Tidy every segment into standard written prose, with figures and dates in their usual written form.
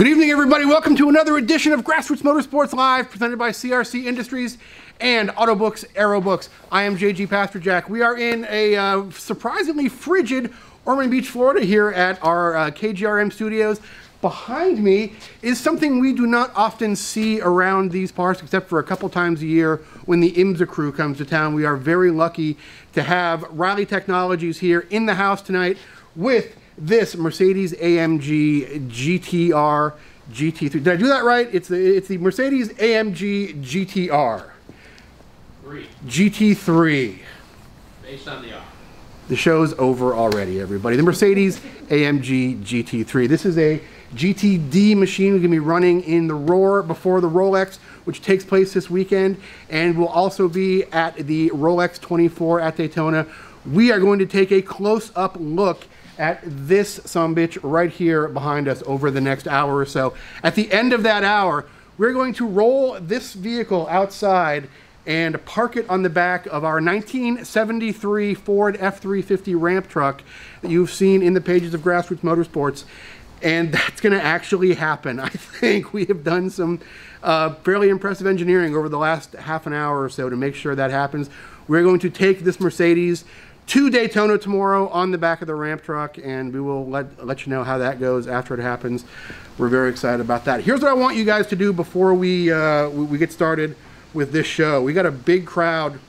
Good evening, everybody. Welcome to another edition of Grassroots Motorsports Live, presented by CRC Industries and Autobooks Aero Books. I am JG Pasterjack. We are in a surprisingly frigid Ormond Beach, Florida, here at our KGRM studios. Behind me is something we do not often see around these parts, except for a couple times a year when the IMSA crew comes to town. We are very lucky to have Riley Technologies here in the house tonight with this Mercedes-AMG GTR GT3. Did I do that right? It's the Mercedes-AMG GTR. GT3. Based on the R. The show's over already, everybody. The Mercedes-AMG GT3. This is a GTD machine. We're going to be running in the Roar before the Rolex, which takes place this weekend, and will also be at the Rolex 24 at Daytona. We are going to take a close-up look at this sumbitch right here behind us over the next hour or so. At the end of that hour, we're going to roll this vehicle outside and park it on the back of our 1973 Ford F-350 ramp truck that you've seen in the pages of Grassroots Motorsports. And that's going to actually happen. I think we have done some fairly impressive engineering over the last half an hour or so to make sure that happens. We're going to take this Mercedes to Daytona tomorrow on the back of the ramp truck, and we will let you know how that goes after it happens. We're very excited about that. Here's what I want you guys to do before we get started with this show. We got a big crowd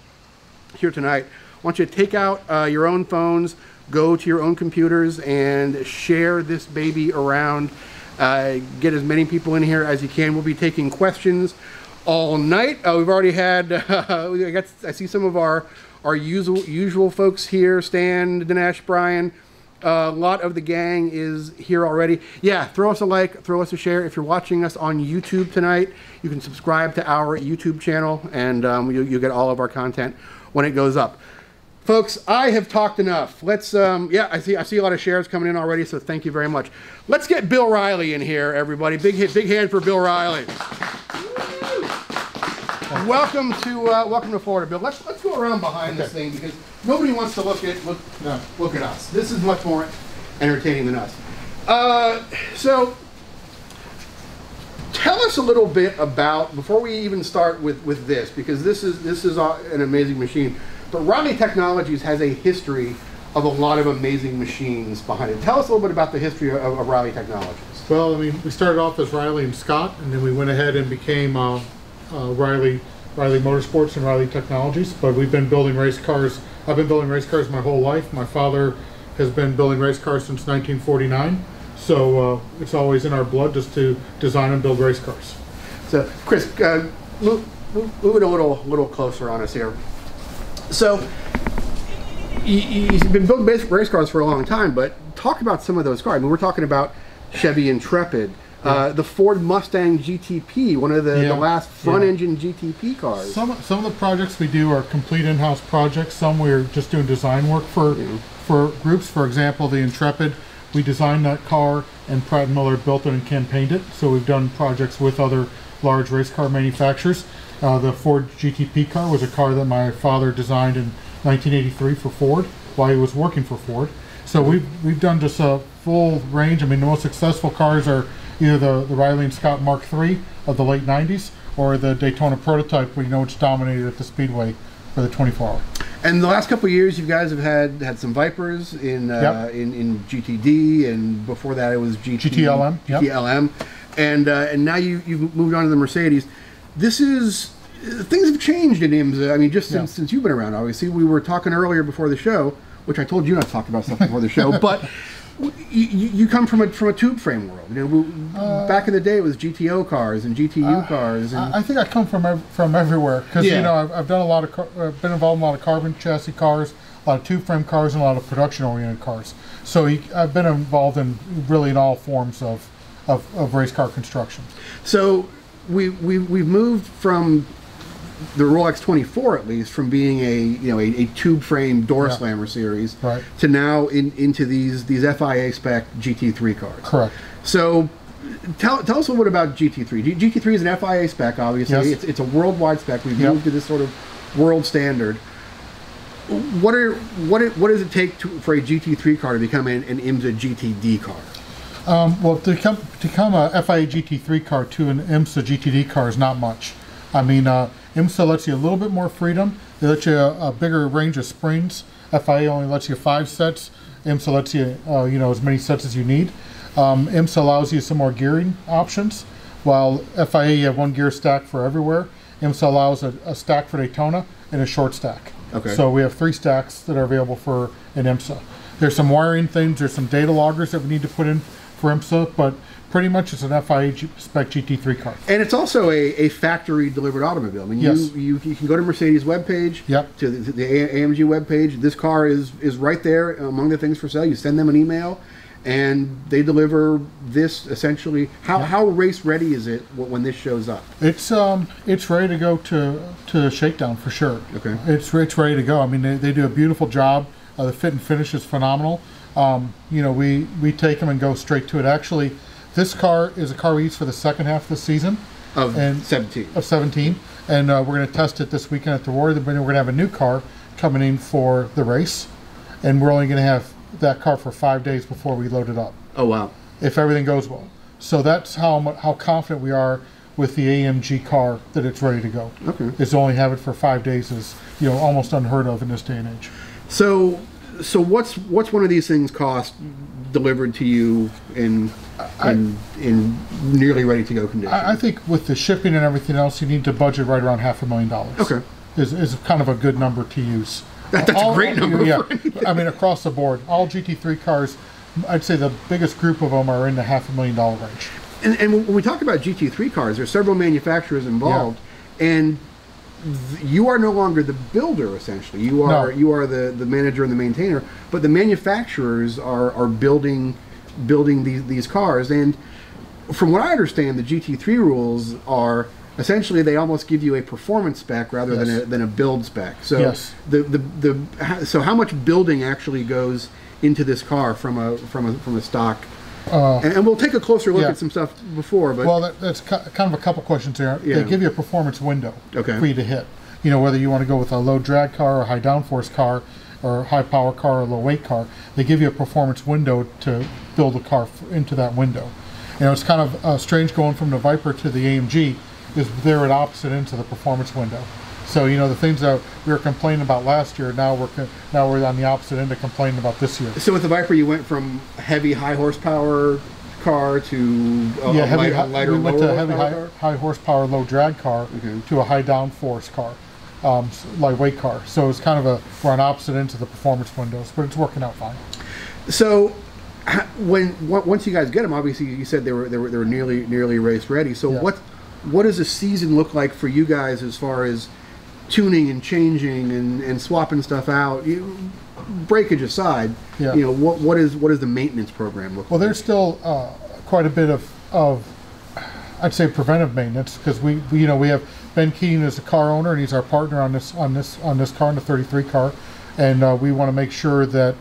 here tonight. I want you to take out your own phones, go to your own computers, and share this baby around. Get as many people in here as you can. We'll be taking questions all night. We've already had, I see some of our usual folks here, Stan, Dinesh, Brian. A lot of the gang is here already. Yeah, throw us a like, throw us a share. If you're watching us on YouTube tonight, you can subscribe to our YouTube channel, and you'll get all of our content when it goes up. Folks, I have talked enough. Let's, yeah, I see a lot of shares coming in already, so thank you very much. Let's get Bill Riley in here, everybody. Big hand for Bill Riley. Welcome to Florida, Bill. Let's go around behind this thing, because nobody wants to look at us. This is much more entertaining than us. So tell us a little bit about, before we even start with this, because this is an amazing machine. But Riley Technologies has a history of a lot of amazing machines behind it. Tell us a little bit about the history of Riley Technologies. Well, I mean, we started off as Riley and Scott, and then we went ahead and became Riley Motorsports and Riley Technologies. But we've been building race cars. I've been building race cars my whole life. My father has been building race cars since 1949. So it's always in our blood just to design and build race cars. So, Chris, move it a little closer on us here. So, you've been building race cars for a long time, but talk about some of those cars. I mean, we're talking about Chevy Intrepid, the Ford Mustang GTP, one of the last front-engine GTP cars. Some of the projects we do are complete in-house projects. Some we're just doing design work for groups. For example, the Intrepid, we designed that car, and Pratt & Miller built it and campaigned it. So we've done projects with other large race car manufacturers. The Ford GTP car was a car that my father designed in 1983 for Ford while he was working for Ford. So we've done just a full range. I mean, the most successful cars are either the Riley and Scott Mark III of the late 90s or the Daytona prototype, which dominated at the Speedway for the 24-hour. And the last couple of years, you guys have had some Vipers in GTD, and before that it was GTLM. GTLM. And now you've moved on to the Mercedes. Things have changed in IMSA. I mean, just since you've been around, obviously. We were talking earlier before the show, which I told you not to talk about stuff before the show, but you come from a tube frame world. You know, back in the day, it was GTO cars and GTU cars. And I think I come from everywhere, because you know, I've done I've been involved in a lot of carbon chassis cars, a lot of tube frame cars, and a lot of production-oriented cars. So I've been involved in all forms of race car construction. So we've moved from the Rolex 24, at least, from being a tube frame door slammer series, to now into these FIA spec GT3 cars. Correct. So tell us a little bit about GT3. GT3 is an FIA spec, obviously. Yes. It's a worldwide spec. We've moved to this sort of world standard. What does it take for a GT3 car to become an IMSA GTD car? Well, to come a FIA GT3 car to an IMSA GTD car is not much. I mean, IMSA lets you a little bit more freedom. They let you a bigger range of springs. FIA only lets you 5 sets. IMSA lets you, you know, as many sets as you need. IMSA allows you some more gearing options. While FIA, you have 1 gear stack for everywhere. IMSA allows a stack for Daytona and a short stack. Okay. So we have 3 stacks that are available for an IMSA. There's some wiring things. There's some data loggers that we need to put in for IMSA, but pretty much it's an FIA spec GT3 car. And it's also a factory delivered automobile. I mean, yes. you can go to Mercedes webpage, yep. to the AMG webpage. This car is right there among the things for sale. You send them an email, and they deliver this essentially. How race ready is it when this shows up? It's ready to go to shakedown for sure. Okay. It's ready to go. I mean, they do a beautiful job. The fit and finish is phenomenal. You know, we take them and go straight to it. Actually, this car is a car we use for the second half of the season. Of 17. Of 17. And we're going to test it this weekend at the Roar. Then we're going to have a new car coming in for the race. And we're only going to have that car for 5 days before we load it up. Oh, wow. If everything goes well. So that's how confident we are with the AMG car that it's ready to go. Okay. Is to only have it for 5 days is, you know, almost unheard of in this day and age. So what's one of these things cost delivered to you in nearly ready to go condition? I think with the shipping and everything else, you need to budget right around $500,000. Okay. Is kind of a good number to use. That's a great number. Yeah. For anything. I mean, across the board, all GT3 cars, I'd say the biggest group of them are in the $500,000 range. And when we talk about GT3 cars, there's several manufacturers involved, and you are no longer the builder, essentially. You are the manager and the maintainer, but the manufacturers are building these cars. And from what I understand, the GT3 rules are essentially they almost give you a performance spec rather than a build spec. So so how much building actually goes into this car from a stock? And we'll take a closer look at some stuff before. But well, that's kind of a couple questions there. They give you a performance window for you to hit. You know, whether you want to go with a low drag car or high downforce car or high power car or low weight car, they give you a performance window to build a car into that window. You know, it's kind of strange going from the Viper to the AMG is they're at opposite ends of the performance window. So, you know, the things that we were complaining about last year, now we're on the opposite end of complaining about this year. So with the Viper, you went from heavy high horsepower car to a lighter, we went lower to heavy high horsepower low drag car to a high downforce car, lightweight car. So it's kind of we're on opposite ends of the performance windows, but it's working out fine. So once you guys get them, obviously you said they were nearly race ready. So what does a season look like for you guys as far as tuning and changing and swapping stuff out? Breakage aside, you know, what is the maintenance program look like? Well, there's still quite a bit of I'd say preventive maintenance, because we have Ben Keating as a car owner, and he's our partner on this car, on the 33 car, and we want to make sure that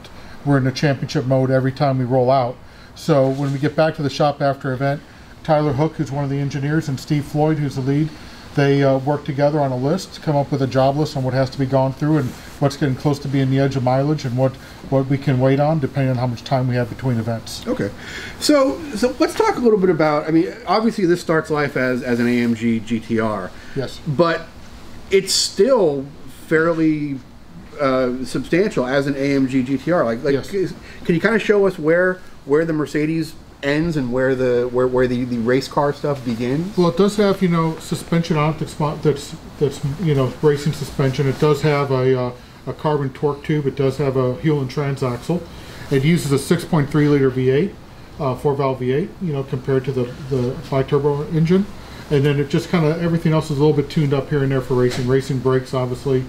we're in the championship mode every time we roll out. So when we get back to the shop after event, Tyler Hook, who's one of the engineers, and Steve Floyd, who's the lead, they work together on a list to come up with a job list on what has to be gone through and what's getting close to being the edge of mileage and what we can wait on depending on how much time we have between events. Okay, so let's talk a little bit about, I mean, obviously this starts life as an AMG GTR. Yes. But it's still fairly substantial as an AMG GTR. Like yes. Can you kind of show us where the Mercedes ends and where the race car stuff begins? Well, it does have, you know, suspension on it that's you know, racing suspension. It does have a carbon torque tube. It does have a Hewland transaxle. It uses a 6.3 liter V8, 4-valve V8, you know, compared to the bi-turbo engine. And then it just kind of, everything else is a little bit tuned up here and there for racing. Racing brakes, obviously,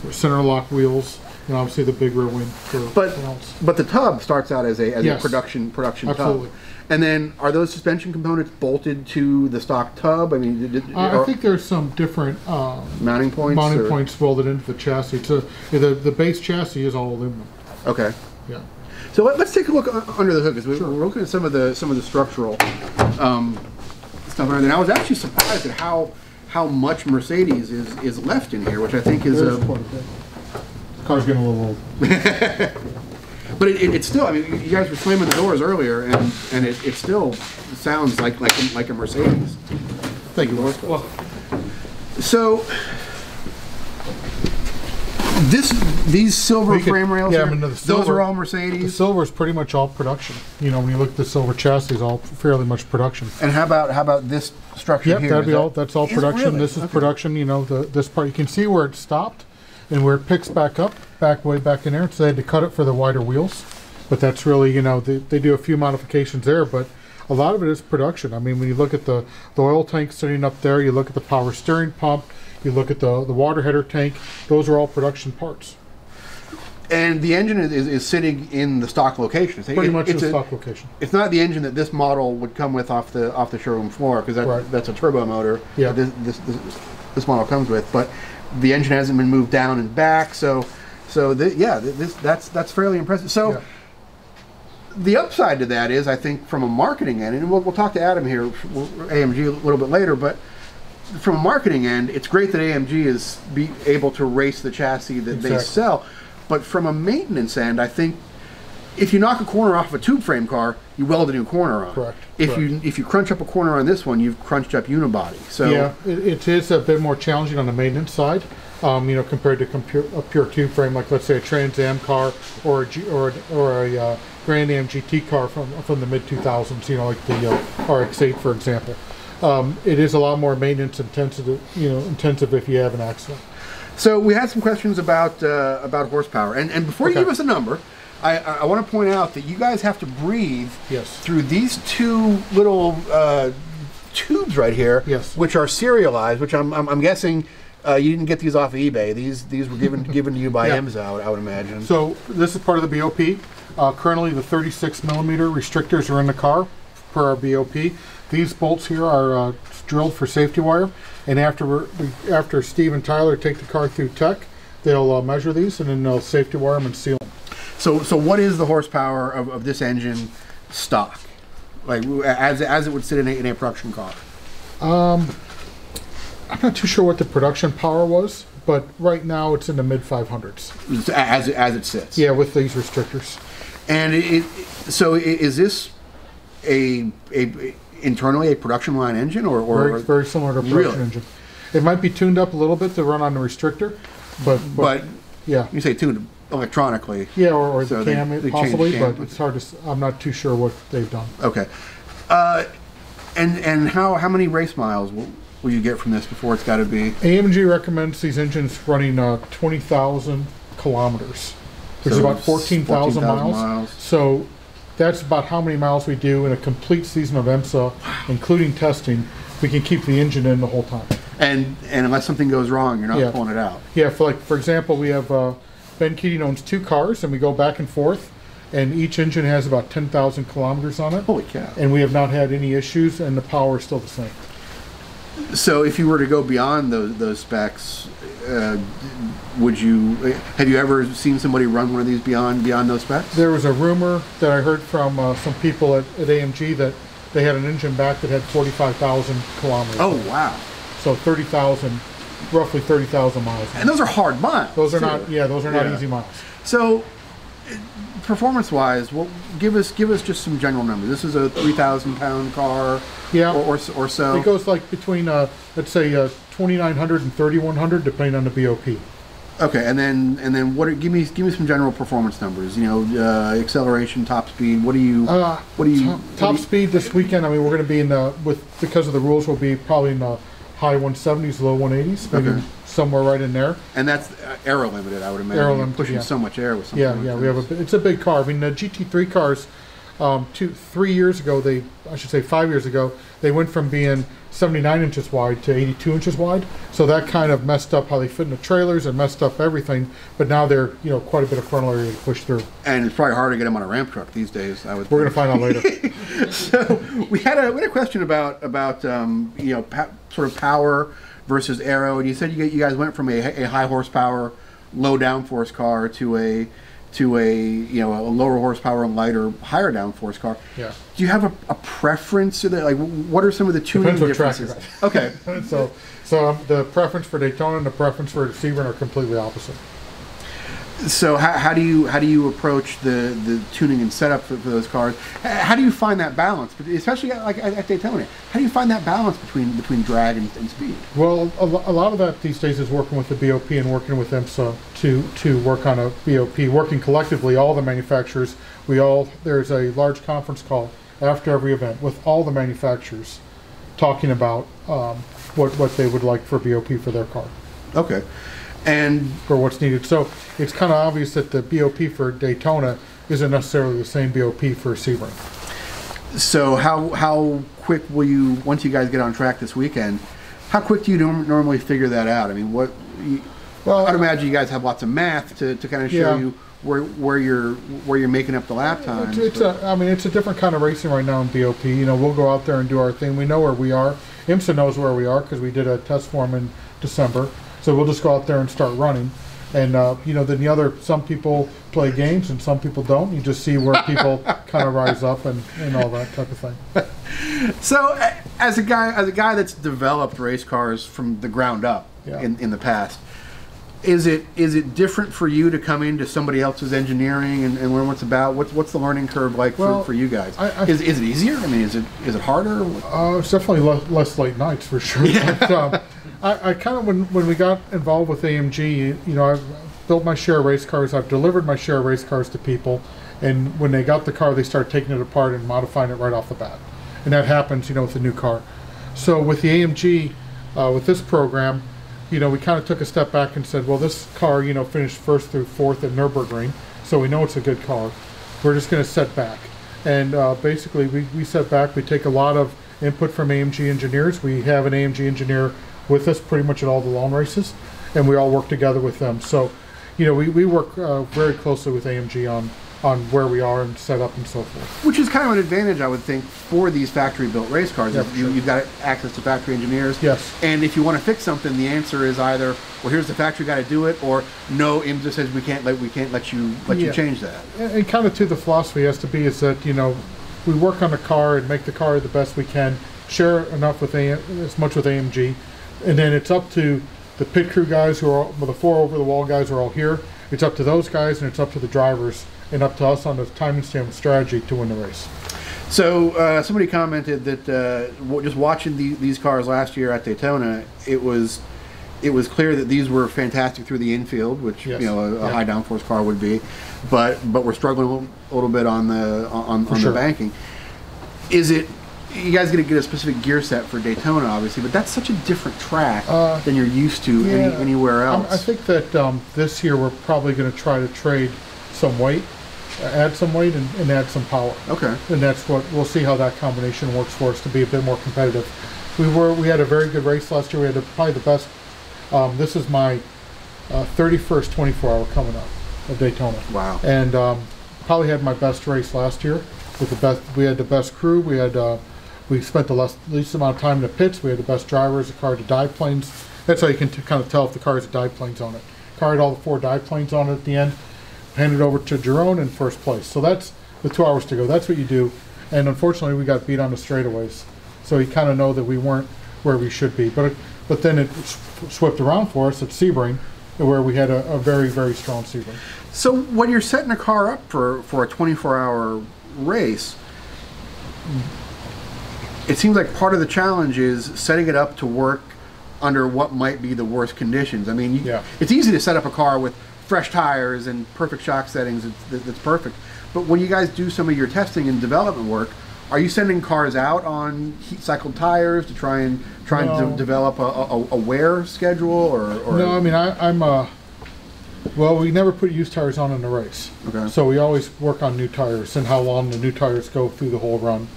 center lock wheels, and obviously the big rear wing for balance. But the tub starts out as a production absolutely. tub. And then are those suspension components bolted to the stock tub? I mean, I think there's some different mounting points welded into the chassis. So the base chassis is all aluminum. Okay. Yeah. So let's take a look under the hood, because we're looking at some of the structural stuff around there. And I was actually surprised at how much Mercedes is left in here, which I think is quite a bit. The car's getting a little old. But it's still, I mean, you guys were slamming the doors earlier, and it still sounds like a Mercedes. Thank you, Lord. Well, so these silver frame rails, yeah, here, I mean, those are all The Mercedes. silver is pretty much all production. You know, when you look at the silver chassis, all fairly much production. And how about this structure Yep, here? that'd be all. That's all Is it production. really? This is Okay. production. You know, this part you can see where it stopped, and where it picks back up, way back in there. So they had to cut it for the wider wheels, but that's really, you know, they do a few modifications there, but a lot of it is production. I mean, when you look at the oil tank sitting up there, you look at the power steering pump, you look at the water header tank. Those are all production parts. And the engine is sitting in the stock location. Pretty much in the stock location. It's not the engine that this model would come with off the showroom floor, because Right. that's a turbo motor. Yeah. That this model comes with, but the engine hasn't been moved down and back. That's fairly impressive. So. Yeah. The upside to that is, I think, from a marketing end, and we'll talk to Adam here, AMG, a little bit later, but from a marketing end, it's great that AMG is able to race the chassis that they Exactly. sell. But from a maintenance end, I think if you knock a corner off a tube frame car, you weld a new corner on. Correct. If you crunch up a corner on this one, you've crunched up unibody. So Yeah, it is a bit more challenging on the maintenance side, you know, compared to a pure tube frame, like let's say a Trans Am car or a Grand Am GT car from the mid 2000s, you know, like the RX-8, for example. It is a lot more maintenance intensive if you have an accident. So we had some questions about horsepower, and before you Okay. give us a number, I want to point out that you guys have to breathe Yes. through these two little tubes right here, Yes. which are serialized. Which I'm guessing you didn't get these off of eBay. These were given to you by Yeah. IMSA, I would imagine. So this is part of the BOP. Currently, the 36 millimeter restrictors are in the car per our BOP. These bolts here are drilled for safety wire, and after Steve and Tyler take the car through tech, they'll measure these and then they'll safety wire them and seal them. So what is the horsepower of this engine stock, like as it would sit in a production car? I'm not too sure what the production power was, but right now it's in the mid 500s. As it sits. Yeah, with these restrictors. And so is this internally a production line engine, or Very similar to a production Really? engine. It might be tuned up a little bit to run on the restrictor, but yeah. you say tuned electronically? Yeah, or So the cam they change possibly, the cam. but it's hard to. I'm not too sure what they've done. Okay. And how many race miles will you get from this before it's got to be? AMG recommends these engines running 20,000 kilometers, which is So about 14,000 miles. miles. So that's about how many miles we do in a complete season of IMSA, including testing. We can keep the engine in the whole time. And unless something goes wrong, you're not Yeah. pulling it out. Yeah, for example, we have Ben Keating owns 2 cars, and we go back and forth, and each engine has about 10,000 kilometers on it. Holy cow. And we have not had any issues, and the power is still the same. So if you were to go beyond those specs, have you ever seen somebody run one of these beyond those specs? There was a rumor that I heard from some people at AMG that they had an engine back that had 45,000 kilometers. Oh, wow. So 30,000, roughly 30,000 miles. And those are hard miles. Those are too. not, yeah, those are not easy miles. So, performance-wise, well, give us just some general numbers. This is a 3,000-pound car, Yeah. or so. It goes like between, let's say, 2,900 and 3,100, depending on the BOP. Okay, and then what? Give me some general performance numbers. You know, acceleration, top speed. What do you? Top speed this weekend. I mean, we're going to be in the because of the rules. We'll be probably in the high 170s, low 180s, maybe Okay. somewhere right in there. And that's aero limited, I would imagine. Aero You're limited, pushing yeah. so much air with something. Yeah, like yeah. this. We have it's a big car. I mean, the GT3 cars, 3 years ago, 5 years ago, they went from being 79 inches wide to 82 inches wide. So that kind of messed up how they fit in the trailers and messed up everything. But now they're, quite a bit of frontal area to push through. And it's probably hard to get them on a ramp truck these days. I would. We're going to find out later. So we had a question about sort of power versus aero, and you said you guys went from a high horsepower, low downforce car to a lower horsepower and lighter, higher downforce car. Yeah. Do you have a preference to that? Like, what are some of the tuning Depends what track differences? you're Okay. So the preference for Daytona and the preference for Sebring are completely opposite. So how do you approach the tuning and setup for those cars? How do you find that balance, especially like at Daytona? How do you find that balance between drag and speed? Well, a lot of that these days is working with the BOP and working with IMSA to work on a BOP, working collectively, all the manufacturers. There's a large conference call after every event with all the manufacturers talking about what they would like for BOP for their car. Okay. And for what's needed. So it's kind of obvious that the BOP for Daytona isn't necessarily the same BOP for Sebring. So how quick will you, once you guys get on track this weekend, how quick do you normally figure that out? I mean, well, I'd imagine you guys have lots of math to kind of show you where you're making up the lap times. I mean, it's a different kind of racing right now in BOP. You know, we'll go out there and do our thing. We know where we are. IMSA knows where we are because we did a test for them in December. So we'll just go out there and start running. And, you know, then some people play games and some people don't. You just see where people kind of rise up and all that type of thing. So as a guy that's developed race cars from the ground up in the past, is it different for you to come into somebody else's engineering and learn what's about? What's the learning curve like for you guys? Is it easier? I mean, is it harder? It's definitely less late nights for sure. Yeah. But, I kind of, when we got involved with AMG, you know, I've built my share of race cars, I've delivered my share of race cars to people, and when they got the car, they start taking it apart and modifying it right off the bat. And that happens, you know, with a new car. So with the AMG, with this program, you know, we kind of took a step back and said, well, this car, you know, finished 1st through 4th at Nürburgring, so we know it's a good car. We're just going to set back. And basically, we set back, we take a lot of input from AMG engineers. We have an AMG engineer with us pretty much at all the lawn races, and we all work together with them. So, you know, we work very closely with AMG on where we are and setup and so forth. Which is kind of an advantage, I would think, for these factory-built race cars. Yeah, You've got access to factory engineers. Yes. And if you want to fix something, the answer is either, well, here's the factory got to do it, or no, IMSA says we can't let you change that. And kind of to the philosophy has to be is that, you know, we work on the car and make the car the best we can, share enough with as much with AMG. And then it's up to the pit crew guys the 4 over-the-wall guys are all here. It's up to those guys, and it's up to the drivers, and up to us on the timing strategy to win the race. So somebody commented that just watching these cars last year at Daytona, it was clear that these were fantastic through the infield, which you know a high downforce car would be, but we're struggling a little bit on the banking. Is it? You guys going to get a specific gear set for Daytona, obviously, but that's such a different track than you're used to anywhere else. I think that this year we're probably going to try to trade some weight, add some weight, and add some power. Okay. And that's what we'll see how that combination works for us to be a bit more competitive. We had a very good race last year. We had probably the best. This is my 31st 24-hour coming up at Daytona. Wow. And probably had my best race last year with the best. We had the best crew. We spent the least amount of time in the pits. We had the best drivers. The car had the dive planes. That's how you can kind of tell if the car has dive planes on it. The car had all the 4 dive planes on it at the end. Handed over to Jerome in 1st place. So that's with 2 hours to go. That's what you do. And unfortunately, we got beat on the straightaways. So you kind of know that we weren't where we should be. But then it swept around for us at Sebring, where we had a very, very strong Sebring. So when you're setting a car up for a 24-hour race, it seems like part of the challenge is setting it up to work under what might be the worst conditions. I mean, it's easy to set up a car with fresh tires and perfect shock settings that's perfect. But when you guys do some of your testing and development work, are you sending cars out on heat-cycled tires to try and develop a wear schedule? Or no, I mean, well, we never put used tires on in the race. Okay. So we always work on new tires and how long the new tires go through the whole run.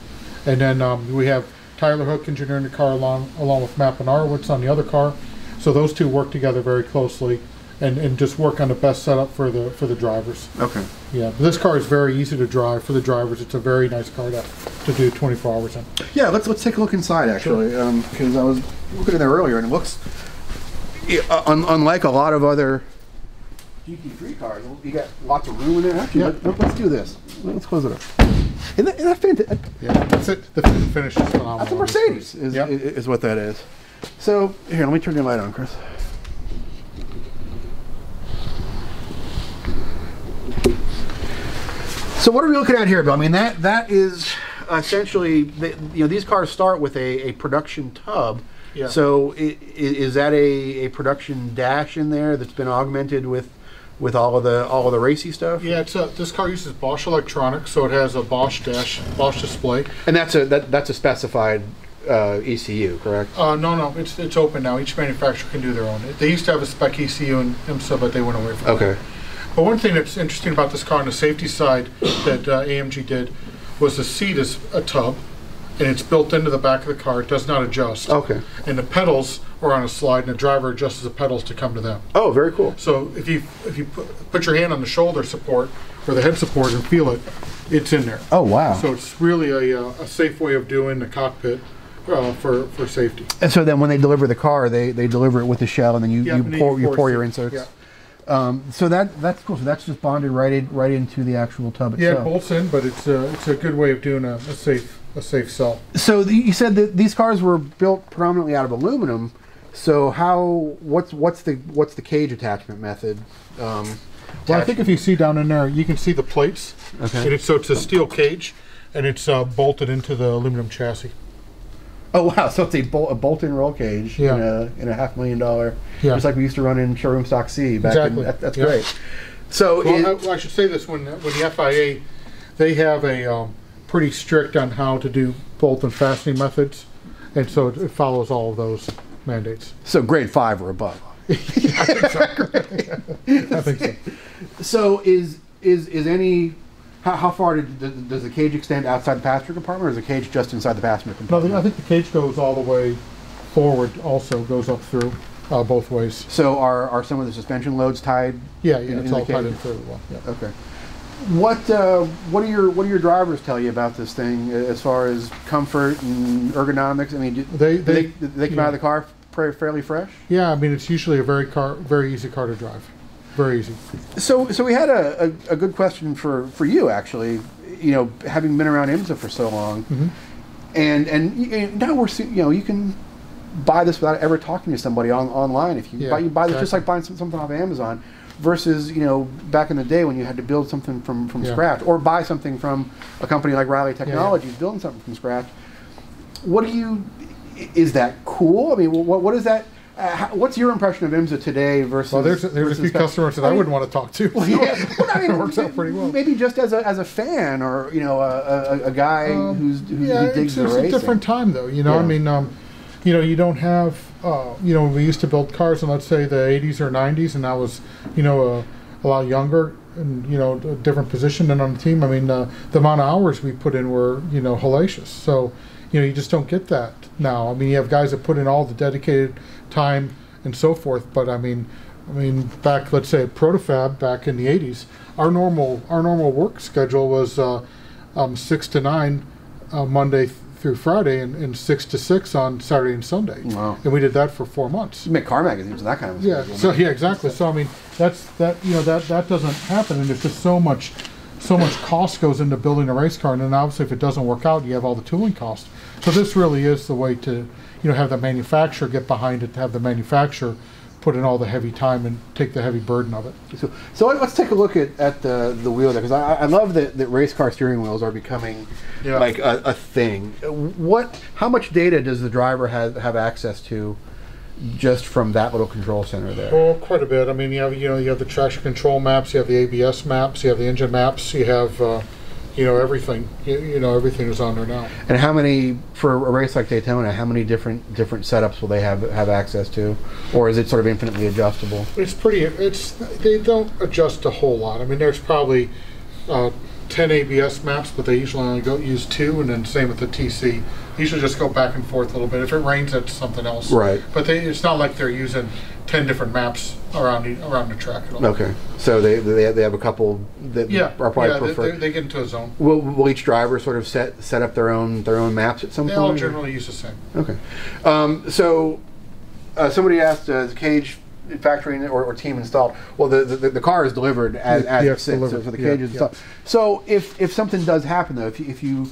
And then we have Tyler Hook engineering the car along with Mapp and Arwitz on the other car. So those two work together very closely and just work on the best setup for the drivers. Okay. Yeah, but this car is very easy to drive for the drivers. It's a very nice car to do 24 hours in. Yeah, let's take a look inside actually, because I was looking in there earlier and it looks unlike a lot of other GT3 cars. You got lots of room in there. Actually, let's do this. Let's close it up. Isn't that fantastic? Yeah, that's it. The finish is phenomenal. That's a Mercedes, is what that is. So here, let me turn your light on, Chris. So what are we looking at here, Bill? I mean, that is essentially, these cars start with a production tub. Yeah. So is that a production dash in there that's been augmented with all of the racy stuff? Yeah, this car uses Bosch electronics, so it has a Bosch display. And that's a specified ECU, correct? No, it's open now. Each manufacturer can do their own. They used to have a spec ECU in IMSA, but they went away from it. Okay. But one thing that's interesting about this car on the safety side that AMG did was the seat is a tub, and it's built into the back of the car. It does not adjust. Okay. And the pedals are on a slide, and the driver adjusts the pedals to come to them. Oh, very cool. So if you put your hand on the shoulder support or the head support and feel it, it's in there. Oh, wow. So it's really a safe way of doing the cockpit for safety. And so then when they deliver the car, they deliver it with the shell, and then you pour your inserts. Yeah. So that's cool. So that's just bonded right into the actual tub itself. Yeah, it bolts in, but it's a good way of doing a safe sell. So you said that these cars were built predominantly out of aluminum. So what's the cage attachment method? Well, I think if you see down in there, you can see the plates. Okay. And so it's a steel cage, and it's bolted into the aluminum chassis. Oh wow! So it's a bolt-in roll cage in a $500,000, just like we used to run in showroom stock C back exactly. That's great. So I should say this: when the FIA, they have a pretty strict on how to do bolt and fastening methods, and so it follows all of those mandates. So grade 5 or above. I think so. So is any how far does the cage extend outside the passenger compartment, or is the cage just inside the passenger compartment? No, I think the cage goes all the way forward. Also goes up through both ways. So are some of the suspension loads tied? Yeah, it's all tied in through the wall. Yeah. Okay. What do your drivers tell you about this thing as far as comfort and ergonomics? I mean, do they come out of the car fairly fresh? Yeah, I mean it's usually a very easy car to drive. Very easy. So we had a good question for you actually. Having been around IMSA for so long, and now you can buy this without ever talking to somebody online. If you buy this just like buying something off of Amazon, versus back in the day when you had to build something from scratch, or buy something from a company like Riley Technologies building something from scratch. Is that cool? I mean, what is that? What's your impression of IMSA today versus? Well, there's a few customers that I wouldn't want to talk to. Well, yeah, it works out pretty well. Maybe just as a fan, or a guy who digs the racing. It's a different time though. I mean, you don't have. We used to build cars in, let's say, the 80s or 90s, and I was, a lot younger and a different position than on the team. I mean, the amount of hours we put in were hellacious. So. You just don't get that now. I mean, you have guys that put in all the dedicated time and so forth. But I mean, back, let's say, at Protofab back in the '80s, our normal work schedule was 6 to 9 Monday through Friday, and 6 to 6 on Saturday and Sunday. Wow! And we did that for 4 months. You make car magazines and that kind of schedule. So exactly. So I mean, that doesn't happen, and there's just so much cost goes into building a race car, and then obviously if it doesn't work out, you have all the tooling costs. So this really is the way to, have the manufacturer get behind it, to have the manufacturer put in all the heavy time and take the heavy burden of it. So let's take a look at the wheel there, because I love that race car steering wheels are becoming like a thing. How much data does the driver have access to just from that little control center there? Well, quite a bit. I mean, you have the traction control maps, you have the ABS maps, you have the engine maps, you have everything. Everything is on there now. And how many, for a race like Daytona, how many different setups will they have access to, or is it sort of infinitely adjustable? They don't adjust a whole lot. I mean, there's probably 10 ABS maps, but they usually only use 2, and then same with the TC. Usually just go back and forth a little bit. If it rains, it's something else. Right. But it's not like they're using 10 different maps around the track at all. Okay. So they have a couple that are probably preferred. They get into a zone. Will each driver sort of set up their own maps at some point? They all generally use the same. Okay. So somebody asked, is cage factory or team installed? Well, the car is delivered as it sits, so the cage is installed. So if something does happen though, if you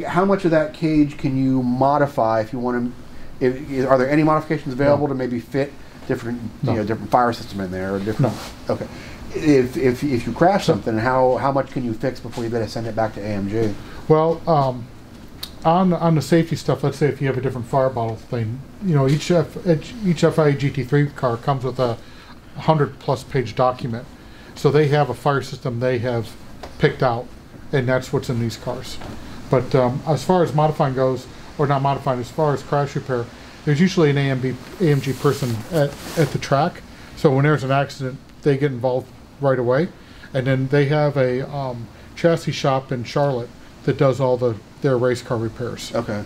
how much of that cage can you modify if you want to? Are there any modifications available to maybe fit different different fire system in there or different? No. Okay. if you crash something, how much can you fix before you better send it back to AMG? Well, on the safety stuff, let's say if you have a different fire bottle thing, you know, each FIA GT3 car comes with a 100+ page document. So they have a fire system they have picked out, and that's what's in these cars. But as far as modifying goes, or not modifying, as far as crash repair, there's usually an AMG person at the track. So when there's an accident, they get involved right away. And then they have a chassis shop in Charlotte that does all their race car repairs. Okay.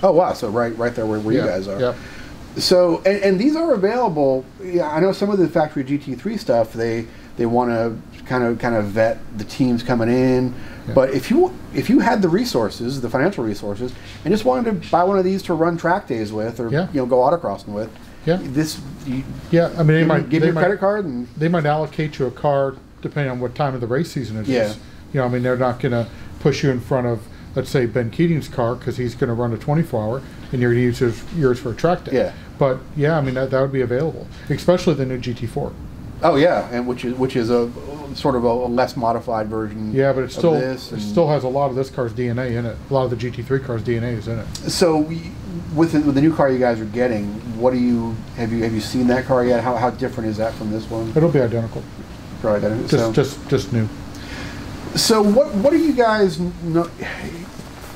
Oh wow! So right there where you guys are. Yeah. So and these are available. Yeah, I know some of the factory GT3 stuff. They want to kind of vet the teams coming in. Yeah. But if you had the resources, the financial resources, and just wanted to buy one of these to run track days with, or you know, go autocrossing with, I mean, they might give you a credit card, and they might allocate you a car depending on what time of the race season it is. You know, I mean, they're not going to push you in front of, let's say, Ben Keating's car because he's going to run a 24-hour, and you're going to use yours for a track day. Yeah. But yeah, I mean that would be available, especially the new GT4. Oh yeah, and which is a sort of a less modified version. Yeah, but it still has a lot of this car's DNA in it. A lot of the GT3 car's DNA is in it. So with the new car you guys are getting, have you seen that car yet? How different is that from this one? It'll be identical. Probably identical. Just new. So what do you guys know?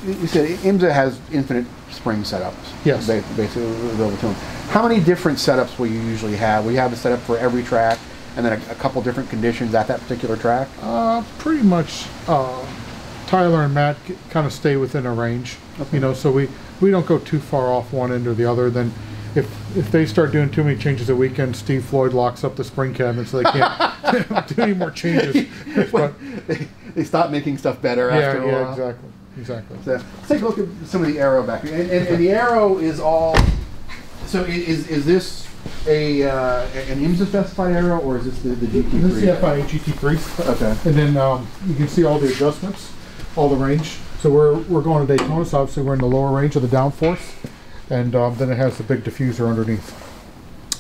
You said IMSA has infinite spring setups. Yes. Basically available to them. How many different setups will you usually have? Will you have a setup for every track, and then a couple different conditions at that particular track? Pretty much. Tyler and Matt kind of stay within a range. Okay. You know, so we don't go too far off one end or the other. Then if they start doing too many changes a weekend, Steve Floyd locks up the spring cabinet so they can't do any more changes. But they stop making stuff better after a while. Yeah, exactly. So let's take a look at some of the aero back here. And the aero is all. So is this an IMSA specified aero, or is this the GT3? This is the FIA GT3. Okay. And then you can see all the adjustments, all the range. So we're going to Daytona, so obviously we're in the lower range of the downforce, and then it has the big diffuser underneath.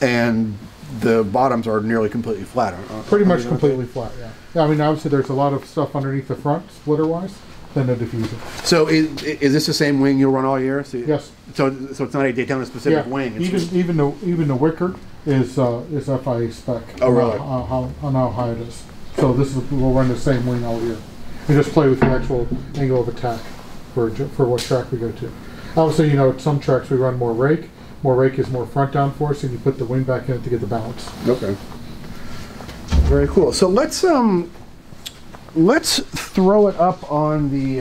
And the bottoms are nearly completely flat. Pretty much completely flat. Yeah. I mean, obviously there's a lot of stuff underneath the front, splitter-wise. Than the diffuser. So is this the same wing you'll run all year? So yes. So it's not a Daytona specific wing. It's even the wicker is FIA spec. Oh really? On how high it is. So we'll run the same wing all year. We just play with the actual angle of attack for what track we go to. Obviously, you know, at some tracks we run more rake. More rake is more front downforce, and you put the wing back in it to get the balance. Okay. Very cool. So let's throw it up on the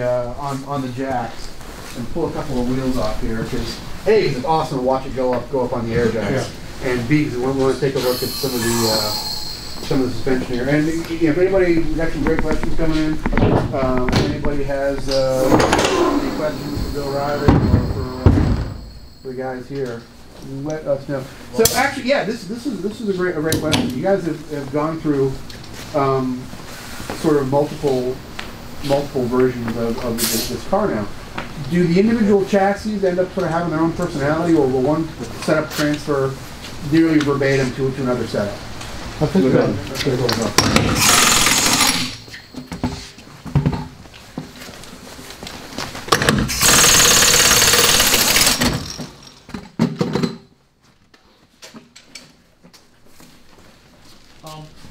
jacks and pull a couple of wheels off here, because A, it's awesome to watch it go up on the air jacks, and B, we want to take a look at some of the suspension here. And if anybody, we got some great questions coming in. If anybody has any questions for Bill Riley or for the guys here, let us know. So actually, yeah, this is a great question. You guys have gone through. Sort of multiple versions of this car now. Do the individual chassis end up sort of having their own personality, or will one setup transfer nearly verbatim to another setup? I think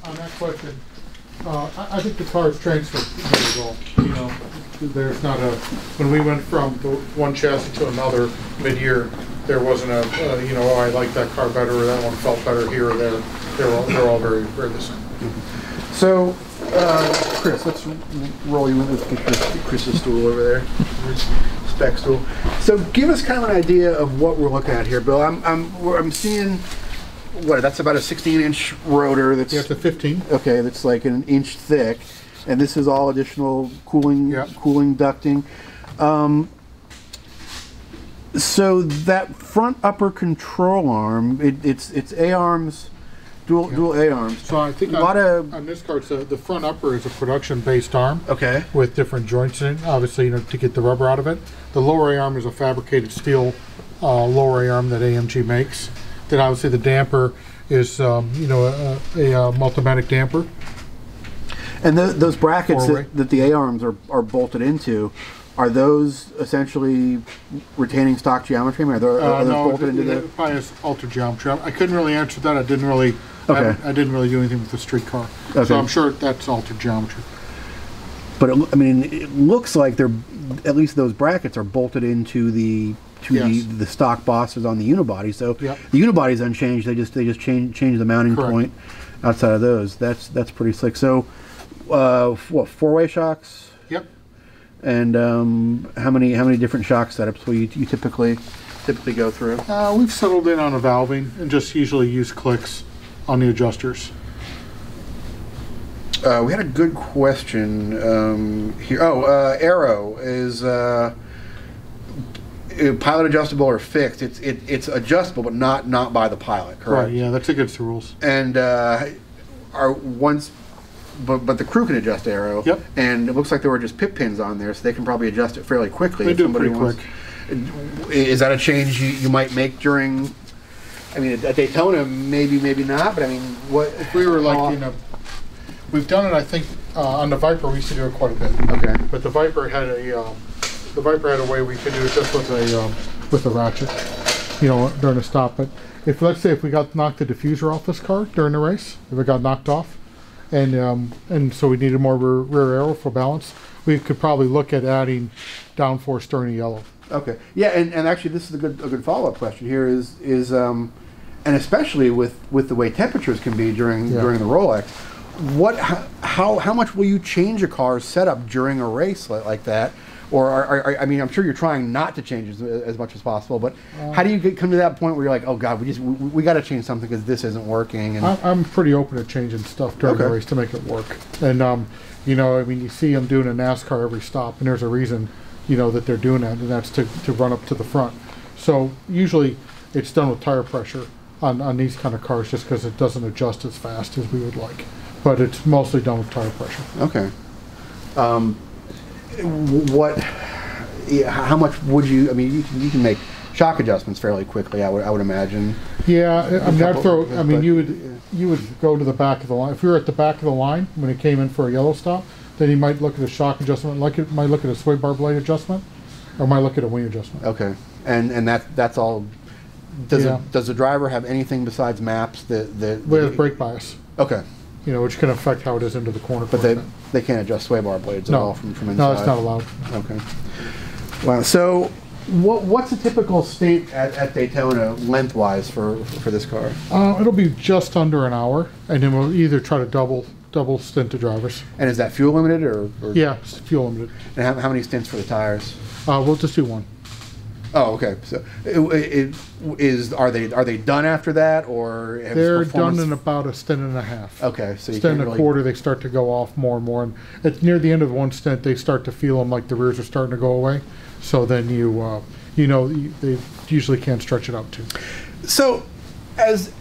on that question, I think the car is transferred very well. You know, there's not when we went from one chassis to another mid-year, there wasn't you know, oh, I like that car better, or that one felt better here or there. They're all very, very the same. So, Chris, let's roll you in. Let's get Chris's stool over there. Spec stool. So, give us kind of an idea of what we're looking at here, Bill. I'm seeing. What, that's about a 16-inch rotor. That's it's a 15. Okay, that's like an inch thick, and this is all additional cooling ducting. So that front upper control arm, it's A-arms, dual A-arms. So I think on this car, the front upper is a production-based arm. Okay. With different joints in it, obviously, you know, to get the rubber out of it. The lower A-arm is a fabricated steel lower A-arm that AMG makes. Then obviously the damper is, you know, a Multimatic damper And those brackets Four-way. that the A-arms are bolted into, are those essentially retaining stock geometry? Are those No, bolted into the... it probably has altered geometry. I couldn't really answer that. I didn't really. Okay. I didn't really do anything with the street car, Okay. so I'm sure that's altered geometry. But I mean, it looks like they're, at least those brackets are bolted into the Yes. the stock bosses on the unibody. So Yep. the unibody's unchanged. They just change the mounting Correct. point outside of those. That's pretty slick. So what, four-way shocks? Yep. And how many different shock setups will you typically go through? We've settled in on a valving and just usually use clicks on the adjusters. We had a good question here. Oh, Aero is pilot adjustable or fixed? It's adjustable, but not by the pilot, correct? Right. Yeah, that's against the rules. And but the crew can adjust Aero. Yep. And it looks like there were just pip pins on there, so they can probably adjust it fairly quickly. They if do somebody pretty wants- quick. Is that a change you might make during? I mean, at Daytona, maybe not. But I mean, what If we were how- like, we've done it. I think on the Viper we used to do it quite a bit. Okay. But the Viper had a way we could do it just with a ratchet, during a stop. But let's say if we got knocked the diffuser off this car during the race, if it got knocked off, and so we needed more rear aero for balance, we could probably look at adding downforce during the yellow. Okay. Yeah, and actually, this is a good follow-up question here is and especially with the way temperatures can be during the Rolex, how much will you change a car's setup during a race like that? Or I mean, I'm sure you're trying not to change as much as possible, but how do you come to that point where you're like, oh God, we got to change something because this isn't working? And I'm pretty open to changing stuff during the race to make it work. And I mean, you see them doing a NASCAR every stop, and there's a reason, that they're doing that, and that's to run up to the front. So usually it's done with tire pressure on these kind of cars, just because it doesn't adjust as fast as we would like. But it's mostly done with tire pressure. Okay. How much would you? I mean, you can make shock adjustments fairly quickly. I would imagine. Yeah, I mean, you would go to the back of the line. If you were at the back of the line when it came in for a yellow stop, then you might look at a shock adjustment, might look at a sway bar blade adjustment, or might look at a wing adjustment. Okay, and that's all. Does the driver have anything besides maps that We have brake bias. Okay. Which can affect how it is into the corner. But they can't adjust sway bar blades at all from inside? No, it's not allowed. Okay. Wow. So what's a typical state at Daytona lengthwise for this car? It'll be just under an hour, and then we'll either try to double stint the drivers. And is that fuel limited or? Yeah, it's fuel limited. And how many stints for the tires? We'll just do one. Oh, okay. So are they done after that, or they're done in about a stint and a half? Okay, so you stint and a quarter, they start to go off more and more, and at near the end of one stint, they start to feel them like the rears are starting to go away. So then they usually can't stretch it out too. So, as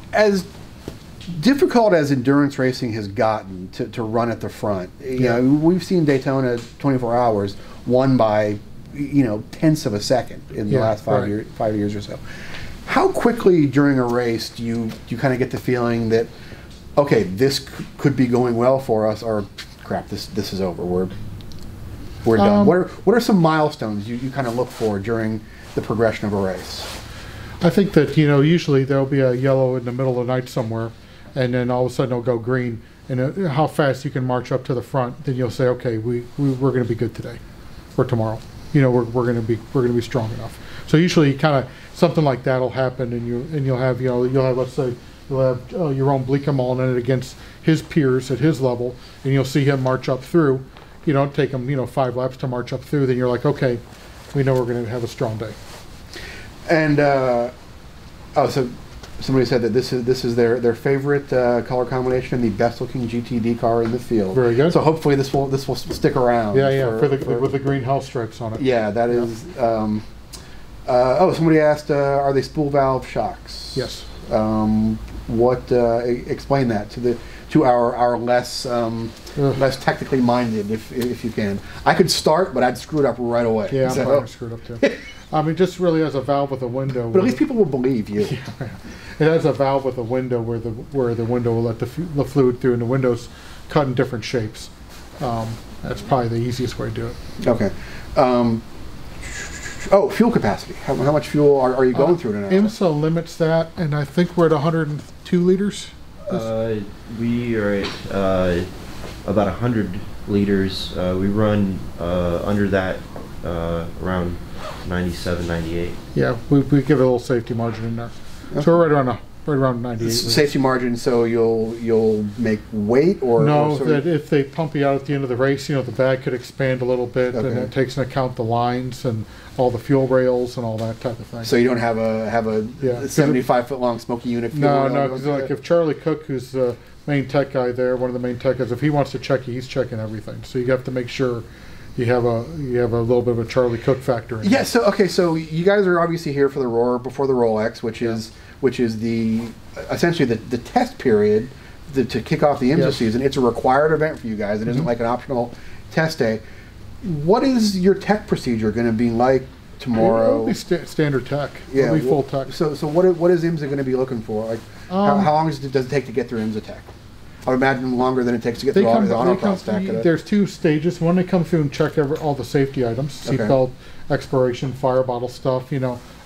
difficult as endurance racing has gotten to run at the front, we've seen Daytona 24 hours won by tenths of a second in the last 5 years or so. How quickly during a race do you kind of get the feeling that, okay, this could be going well for us, or crap, this is over, we're done? What are some milestones you kind of look for during the progression of a race? I think that usually there'll be a yellow in the middle of the night somewhere, and then all of a sudden it'll go green, and how fast you can march up to the front, then you'll say, okay, we're going to be good today or tomorrow. We're going to be strong enough. So usually, kind of something like that'll happen, and you'll have let's say you'll have your own Bleekum on it against his peers at his level, and you'll see him march up through. Take him 5 laps to march up through. Then you're like, okay, we know we're going to have a strong day. And so somebody said that this is their favorite color combination, the best looking GTD car in the field. Very good. So hopefully this will stick around. Yeah, with the green hell stripes on it. Yeah, that is. Somebody asked, are they spool valve shocks? Yes. Explain that to our less technically minded, if you can. I could start, but I'd screw it up right away. Yeah, I'm probably screwed up too. I mean, just really as a valve with a window. But at least people will believe you. Yeah, it has a valve with a window where the window will let the fluid through, and the window's cut in different shapes. That's probably the easiest way to do it. Okay. Oh, fuel capacity. How much fuel are you going through tonight? IMSA limits that, and I think we're at 102 liters. We are at about 100 liters. We run under that around 97, 98. Yeah, we give it a little safety margin in there. Okay. So we're right around 98. Safety margin, so you'll make weight, or no? That if they pump you out at the end of the race, the bag could expand a little bit, and it takes into account the lines and all the fuel rails and all that type of thing. So you don't have a 75-foot long smoky unit. No, because like if Charlie Cook, who's the main tech guy there, one of the main tech guys, if he wants to check you, he's checking everything. So you have to make sure you have a little bit of a Charlie Cook factor in. Yeah. So okay. So you guys are obviously here for the Roar before the Rolex, which is the essentially the test period to kick off the IMSA season. It's a required event for you guys. It isn't like an optional test day. What is your tech procedure going to be like tomorrow? It'll be standard tech. Yeah, it'll be full tech. So what is IMSA going to be looking for? Like how long does it take to get through IMSA tech? I would imagine longer than it takes to get through the autocross tech. There's two stages. One, they come through and check all the safety items, seatbelt, expiration, fire bottle stuff,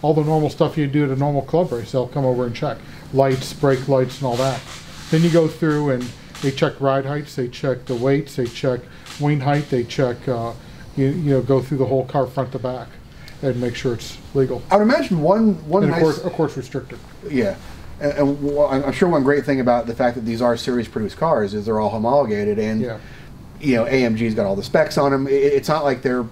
all the normal stuff you do at a normal club race. They'll come over and check lights, brake lights, and all that. Then you go through and they check ride heights, they check the weights, they check wing height, they check, go through the whole car front to back and make sure it's legal. I would imagine one and nice, of course restricted. Yeah. And I'm sure one great thing about the fact that these are series produced cars is they're all homologated, and AMG's got all the specs on them. It's not like they're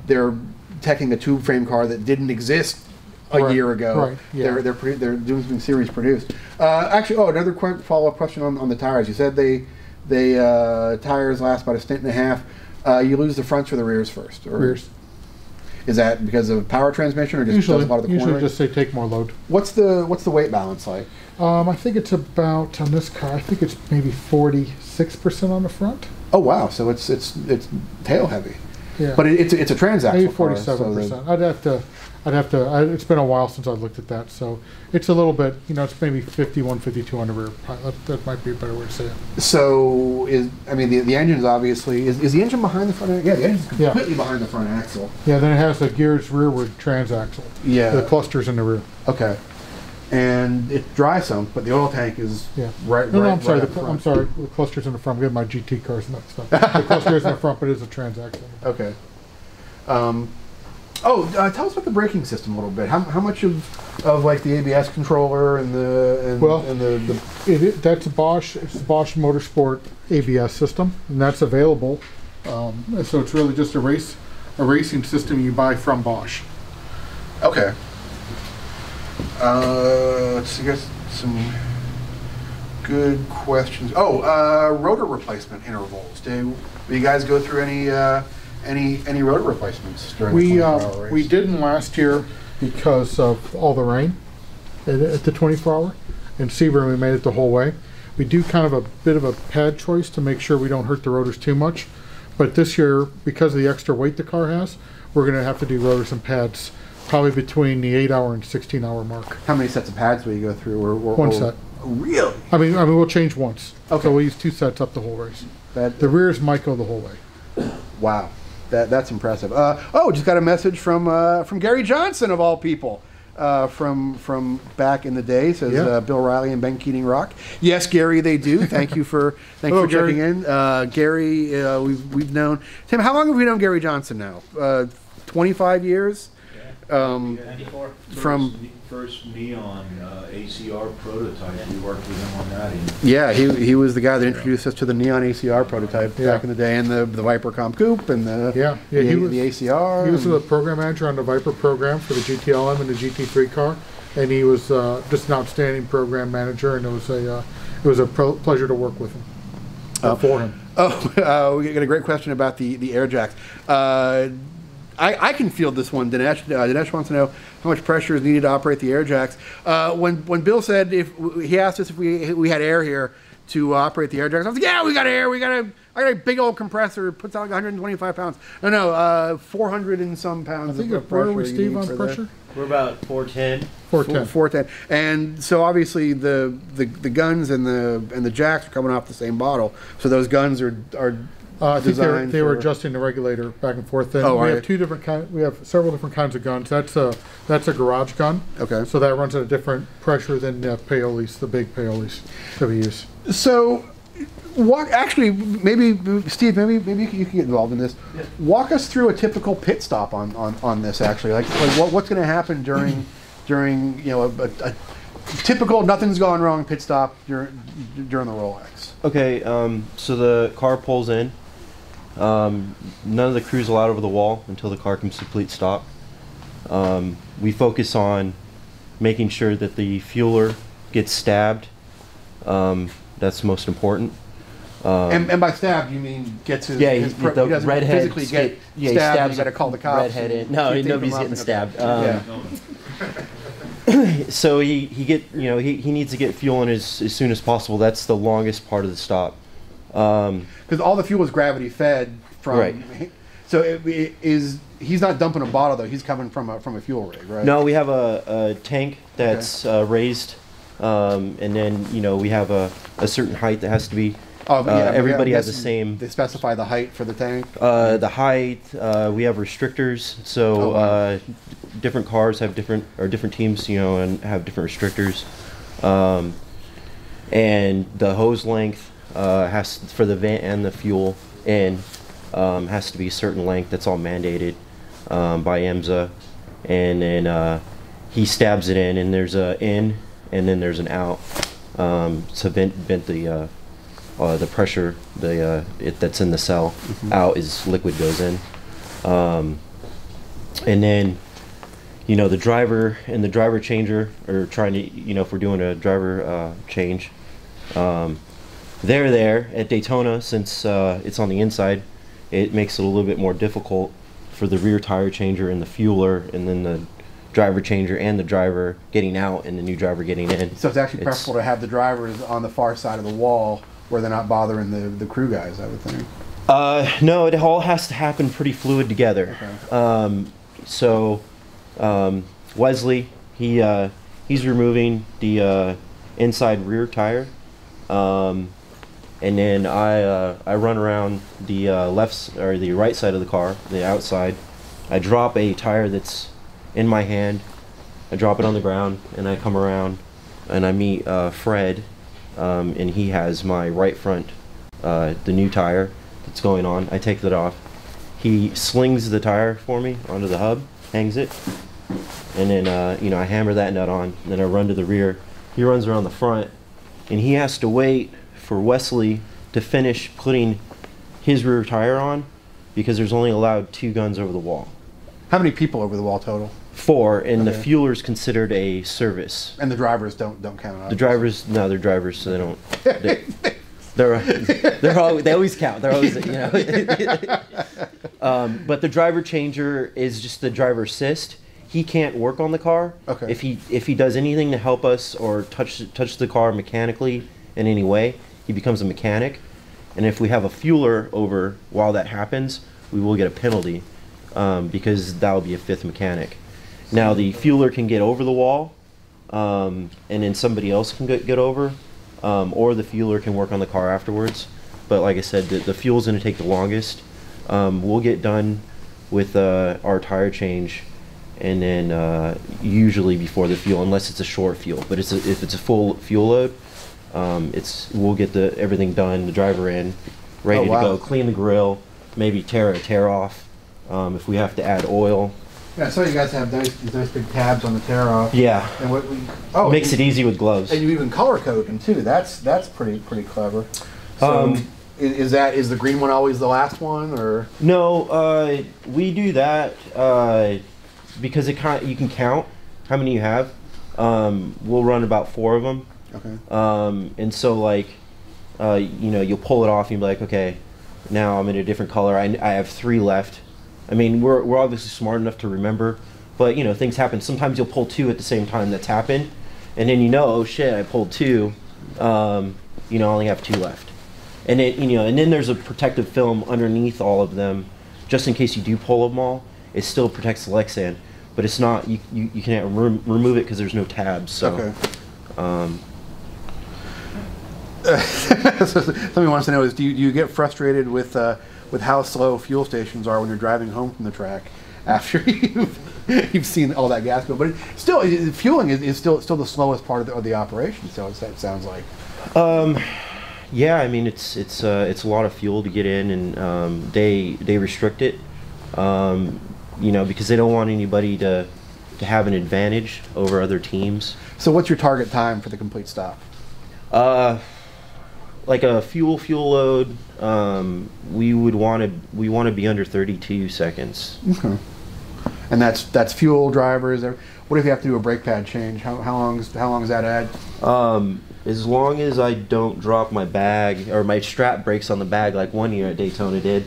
teching a tube frame car that didn't exist a year ago. Right. Yeah. They're doing something series produced. Actually, another follow-up question on the tires. You said they tires last about a stint and a half. You lose the fronts or the rears first? Or rears. Is that because of power transmission, or just does a lot of the cornering? Usually just they take more load. What's the weight balance like? I think it's about, on this car, I think it's maybe 46% on the front. Oh wow! So it's tail heavy. Yeah. But it's a transaxle. Maybe 47%. I'd have to. It's been a while since I looked at that, so it's a little bit. It's maybe 51, 52 on the rear. That might be a better way to say it. So the engine's obviously is the engine behind the front? Yeah, the engine's completely behind the front axle. Yeah. Then it has the gears rearward transaxle. Yeah. The clusters in the rear. Okay. And it's dry sump, but the oil tank is right. No, I'm sorry. I'm sorry. The clusters in the front. I'm getting my GT cars and that stuff. The clusters in the front, but it is a transaxle. Okay. Tell us about the braking system a little bit. How much of like the ABS controller and that's a Bosch. It's a Bosch Motorsport ABS system, and that's available. So it's really just a racing system you buy from Bosch. Okay. Let's see, got some good questions. Rotor replacement intervals. Do you guys go through any rotor replacements during the 24-hour race? We didn't last year because of all the rain at the 24-hour. In Sebring, we made it the whole way. We do kind of a bit of a pad choice to make sure we don't hurt the rotors too much. But this year, because of the extra weight the car has, we're going to have to do rotors and pads probably between the 8-hour and 16-hour mark. How many sets of pads will you go through? One set. Really? I mean, we'll change once. Okay. So we'll use 2 sets up the whole race. The rears might go the whole way. Wow. That's impressive. Just got a message from Gary Johnson, of all people, from back in the day. Says Bill Riley and Ben Keating rock. Yes, Gary, they do. Thank you for checking in. Gary, we've known Tim. How long have we known Gary Johnson now? 25 years. 94. From first Neon ACR prototype, we worked with him on that. Yeah, he was the guy that introduced us to the Neon ACR prototype back in the day, and the Viper Comp Coupe, and the ACR. He was the program manager on the Viper program for the GTLM and the GT3 car, and he was just an outstanding program manager, and it was a pleasure to work with him. For him. We got a great question about the air jacks. I can field this one. Dinesh wants to know how much pressure is needed to operate the air jacks. When Bill said he asked us if we had air here to operate the air jacks, I was like, yeah, we got air. I got a big old compressor. It puts out like 125 pounds. No, 400 and some pounds. I think where are we, Steve, on pressure? We're about 410. 410. And so obviously the guns and the jacks are coming off the same bottle. So those guns are I think designed they were for- adjusting the regulator back and forth. And Oh, we right. have two different kind. We have several different kinds of guns. That's a garage gun. Okay. So that runs at a different pressure than the payolis, the big payolis that we use. So, actually, maybe Steve, maybe you can get involved in this. Yeah. Walk us through a typical pit stop on this. Actually, like what's going to happen during a typical nothing's gone wrong pit stop during the Rolex. Okay, so the car pulls in. None of the crew's allowed over the wall until the car comes to complete stop. We focus on making sure that the fueler gets stabbed. That's most important. And by stabbed, you mean gets his Yeah, his the he doesn't redhead physically get he stabbed. stabs You got to call the cops. redhead and in. No, keep nobody's him up. getting stabbed. Yeah. So he needs to get fuel in as soon as possible. That's the longest part of the stop. Because all the fuel is gravity fed from. Right. So he's not dumping a bottle though. He's coming from a fuel rig, right? No, we have a tank that's raised, and then we have a certain height that has to be. Oh, yeah, everybody yeah, has the same. They specify the height for the tank. The height. We have restrictors, so Oh, wow. different cars have different teams, and have different restrictors. And the hose length has for the vent and the fuel in has to be a certain length. That's all mandated by EMSA, and then he stabs it in, and there's a in, and then there's an out. So vent the pressure that's in the cell out is liquid goes in, and then the driver and the driver changer are trying to if we're doing a driver change, they're there at Daytona. Since it's on the inside, it makes it a little bit more difficult for the rear tire changer and the fueler, and then the driver changer and the driver getting out and the new driver getting in. So it's actually preferable to have the drivers on the far side of the wall where they're not bothering the crew guys, I would think. No, it all has to happen pretty fluid together. Okay. So Wesley, he's removing the inside rear tire, and then I run around the the right side of the car, the outside. I drop a tire that's in my hand. I drop it on the ground, and I come around, and I meet Fred, and he has my right front, the new tire that's going on. I take that off. He slings the tire for me onto the hub, hangs it, and then I hammer that nut on. And then I run to the rear. He runs around the front, and he has to wait for Wesley to finish putting his rear tire on, because there's only allowed 2 guns over the wall. How many people over the wall total? 4, and the Okay. fueler's considered a service. And the drivers don't count. The drivers, no, they're drivers, so they don't. They always count. They're always, but the driver changer is just the driver assist. He can't work on the car. Okay. If he does anything to help us or touch the car mechanically in any way, he becomes a mechanic. And if we have a fueler over while that happens, we will get a penalty, because that will be a 5th mechanic. Now the fueler can get over the wall, and then somebody else can get over, or the fueler can work on the car afterwards. But like I said, the fuel's going to take the longest. We'll get done with our tire change, and then usually before the fuel, unless it's a short fuel. But if it's a full fuel load, we'll get everything done, the driver in, ready Oh, wow. to go, clean the grill, maybe tear a tear off. If we have to add oil. Yeah, I saw you guys have these nice big tabs on the tear off. Yeah. And Makes it easy with gloves. And you even color code them too. That's pretty clever. So is the green one always the last one, or? No, we do that because you can count how many you have. We'll run about 4 of them. Okay. And so you'll pull it off and you'll be like, okay, now I'm in a different color. I have 3 left. I mean, we're obviously smart enough to remember, but things happen. Sometimes you'll pull 2 at the same time. That's happened, and then oh shit, I pulled 2. I only have 2 left, and then there's a protective film underneath all of them, just in case you do pull them all. It still protects the Lexan, but it's not. You can't remove it because there's no tabs. So. Okay. Somebody wants to know do you get frustrated with with how slow fuel stations are when you're driving home from the track after you've seen all that gas go. But still, fueling is still the slowest part of the operation. So it sounds like. Yeah, I mean it's a lot of fuel to get in, and they restrict it, you know, because they don't want anybody to have an advantage over other teams. So what's your target time for the complete stop? Like a fuel load, we want to be under 32 seconds. Okay. And that's fuel, drivers. What if you have to do a brake pad change? How long is that add? As long as I don't drop my bag or my strap breaks on the bag like one year at Daytona did.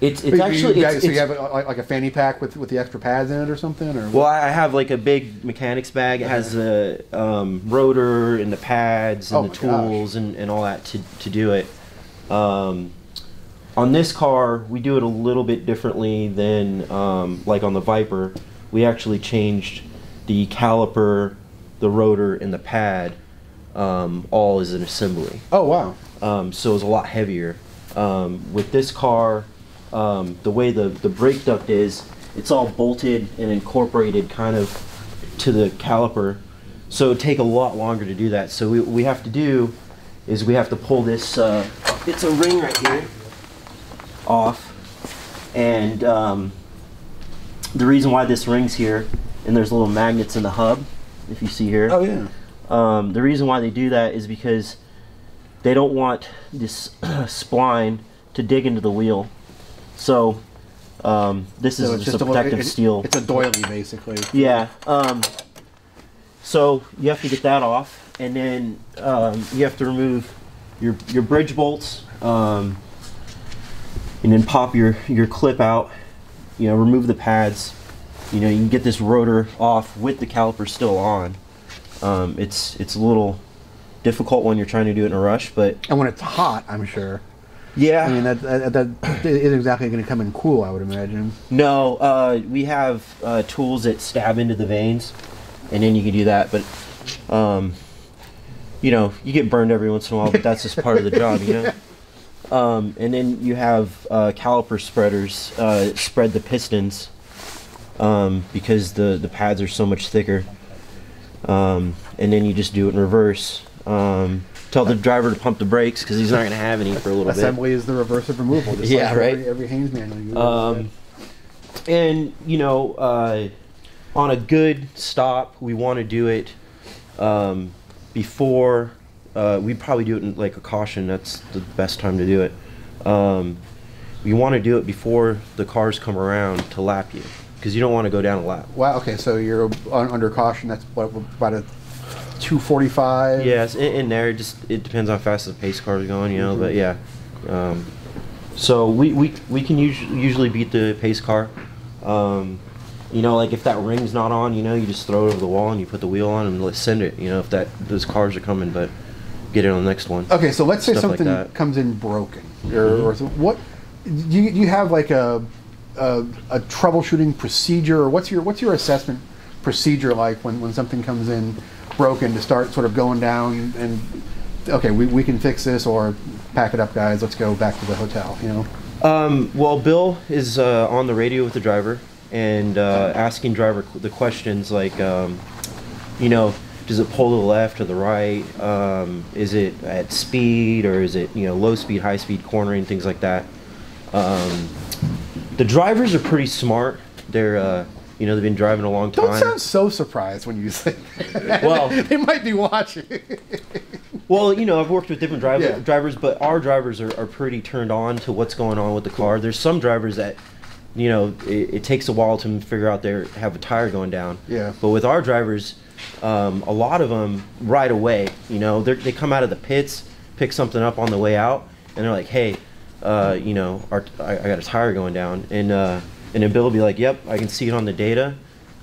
It's actually so you have like a fanny pack with the extra pads in it or something, or? Well, I have like a big mechanics bag. It has the rotor and the pads and the tools and all that to do it. On this car, we do it a little bit differently than like on the Viper. We actually changed the caliper, the rotor, and the pad all as an assembly. Oh wow! So it was a lot heavier. With this car, the way the brake duct is, it's all bolted and incorporated kind of to the caliper. So it would take a lot longer to do that. So what we have to do is we have to pull this, it's a ring right here, off. And the reason why this ring's here, and there's little magnets in the hub, if you see here. Oh yeah. The reason why they do that is because they don't want this spline to dig into the wheel. So this is just a protective steel. It's a doily basically. Yeah. So you have to get that off, and then you have to remove your bridge bolts, and then pop your clip out. You know, remove the pads. You know, you can get this rotor off with the caliper still on. It's a little difficult when you're trying to do it in a rush, but and when it's hot, I'm sure. Yeah. I mean that isn't exactly going to come in cool, I would imagine. No, we have tools that stab into the veins, and then you can do that. But you know, you get burned every once in a while, but that's just part of the job, you know. And then you have caliper spreaders spread the pistons because the pads are so much thicker. And then you just do it in reverse. Tell the driver to pump the brakes because he's not going to have any for a little bit. Assembly is the reverse of removal. Just yeah, like right. Every Haynes manual. And you know, on a good stop, we want to do it before. We probably do it in like a caution. That's the best time to do it. We want to do it before the cars come around to lap you, because you don't want to go down a lap. Wow. Okay, so you're under caution. That's what, about a 245. Yes, in there. It depends how fast the pace car is going, you know. But yeah, so we can usually beat the pace car. You know, like if that ring's not on, you know, you just throw it over the wall and you put the wheel on and let's send it. You know, if those cars are coming, but get it on the next one. Okay, so let's say Stuff something like that. comes in broken, or what? Do you have like a troubleshooting procedure, or what's your assessment procedure like when something comes in broken, to start sort of going down and okay, we can fix this, or pack it up guys, let's go back to the hotel, you know? Well, Bill is on the radio with the driver and asking driver the questions like, you know, does it pull to the left or the right? Is it at speed, or is it, you know, low speed, high speed, cornering, things like that. The drivers are pretty smart. They're you know, they've been driving a long time. Don't sound so surprised when you say that. Well, they might be watching. Well, you know, I've worked with different drivers, but our drivers are pretty turned on to what's going on with the car. There's some drivers that, you know, it takes a while to figure out they have a tire going down. Yeah. But with our drivers, a lot of them right away, you know, they come out of the pits, pick something up on the way out, and they're like, hey, you know, I got a tire going down, and then Bill will be like, yep, I can see it on the data,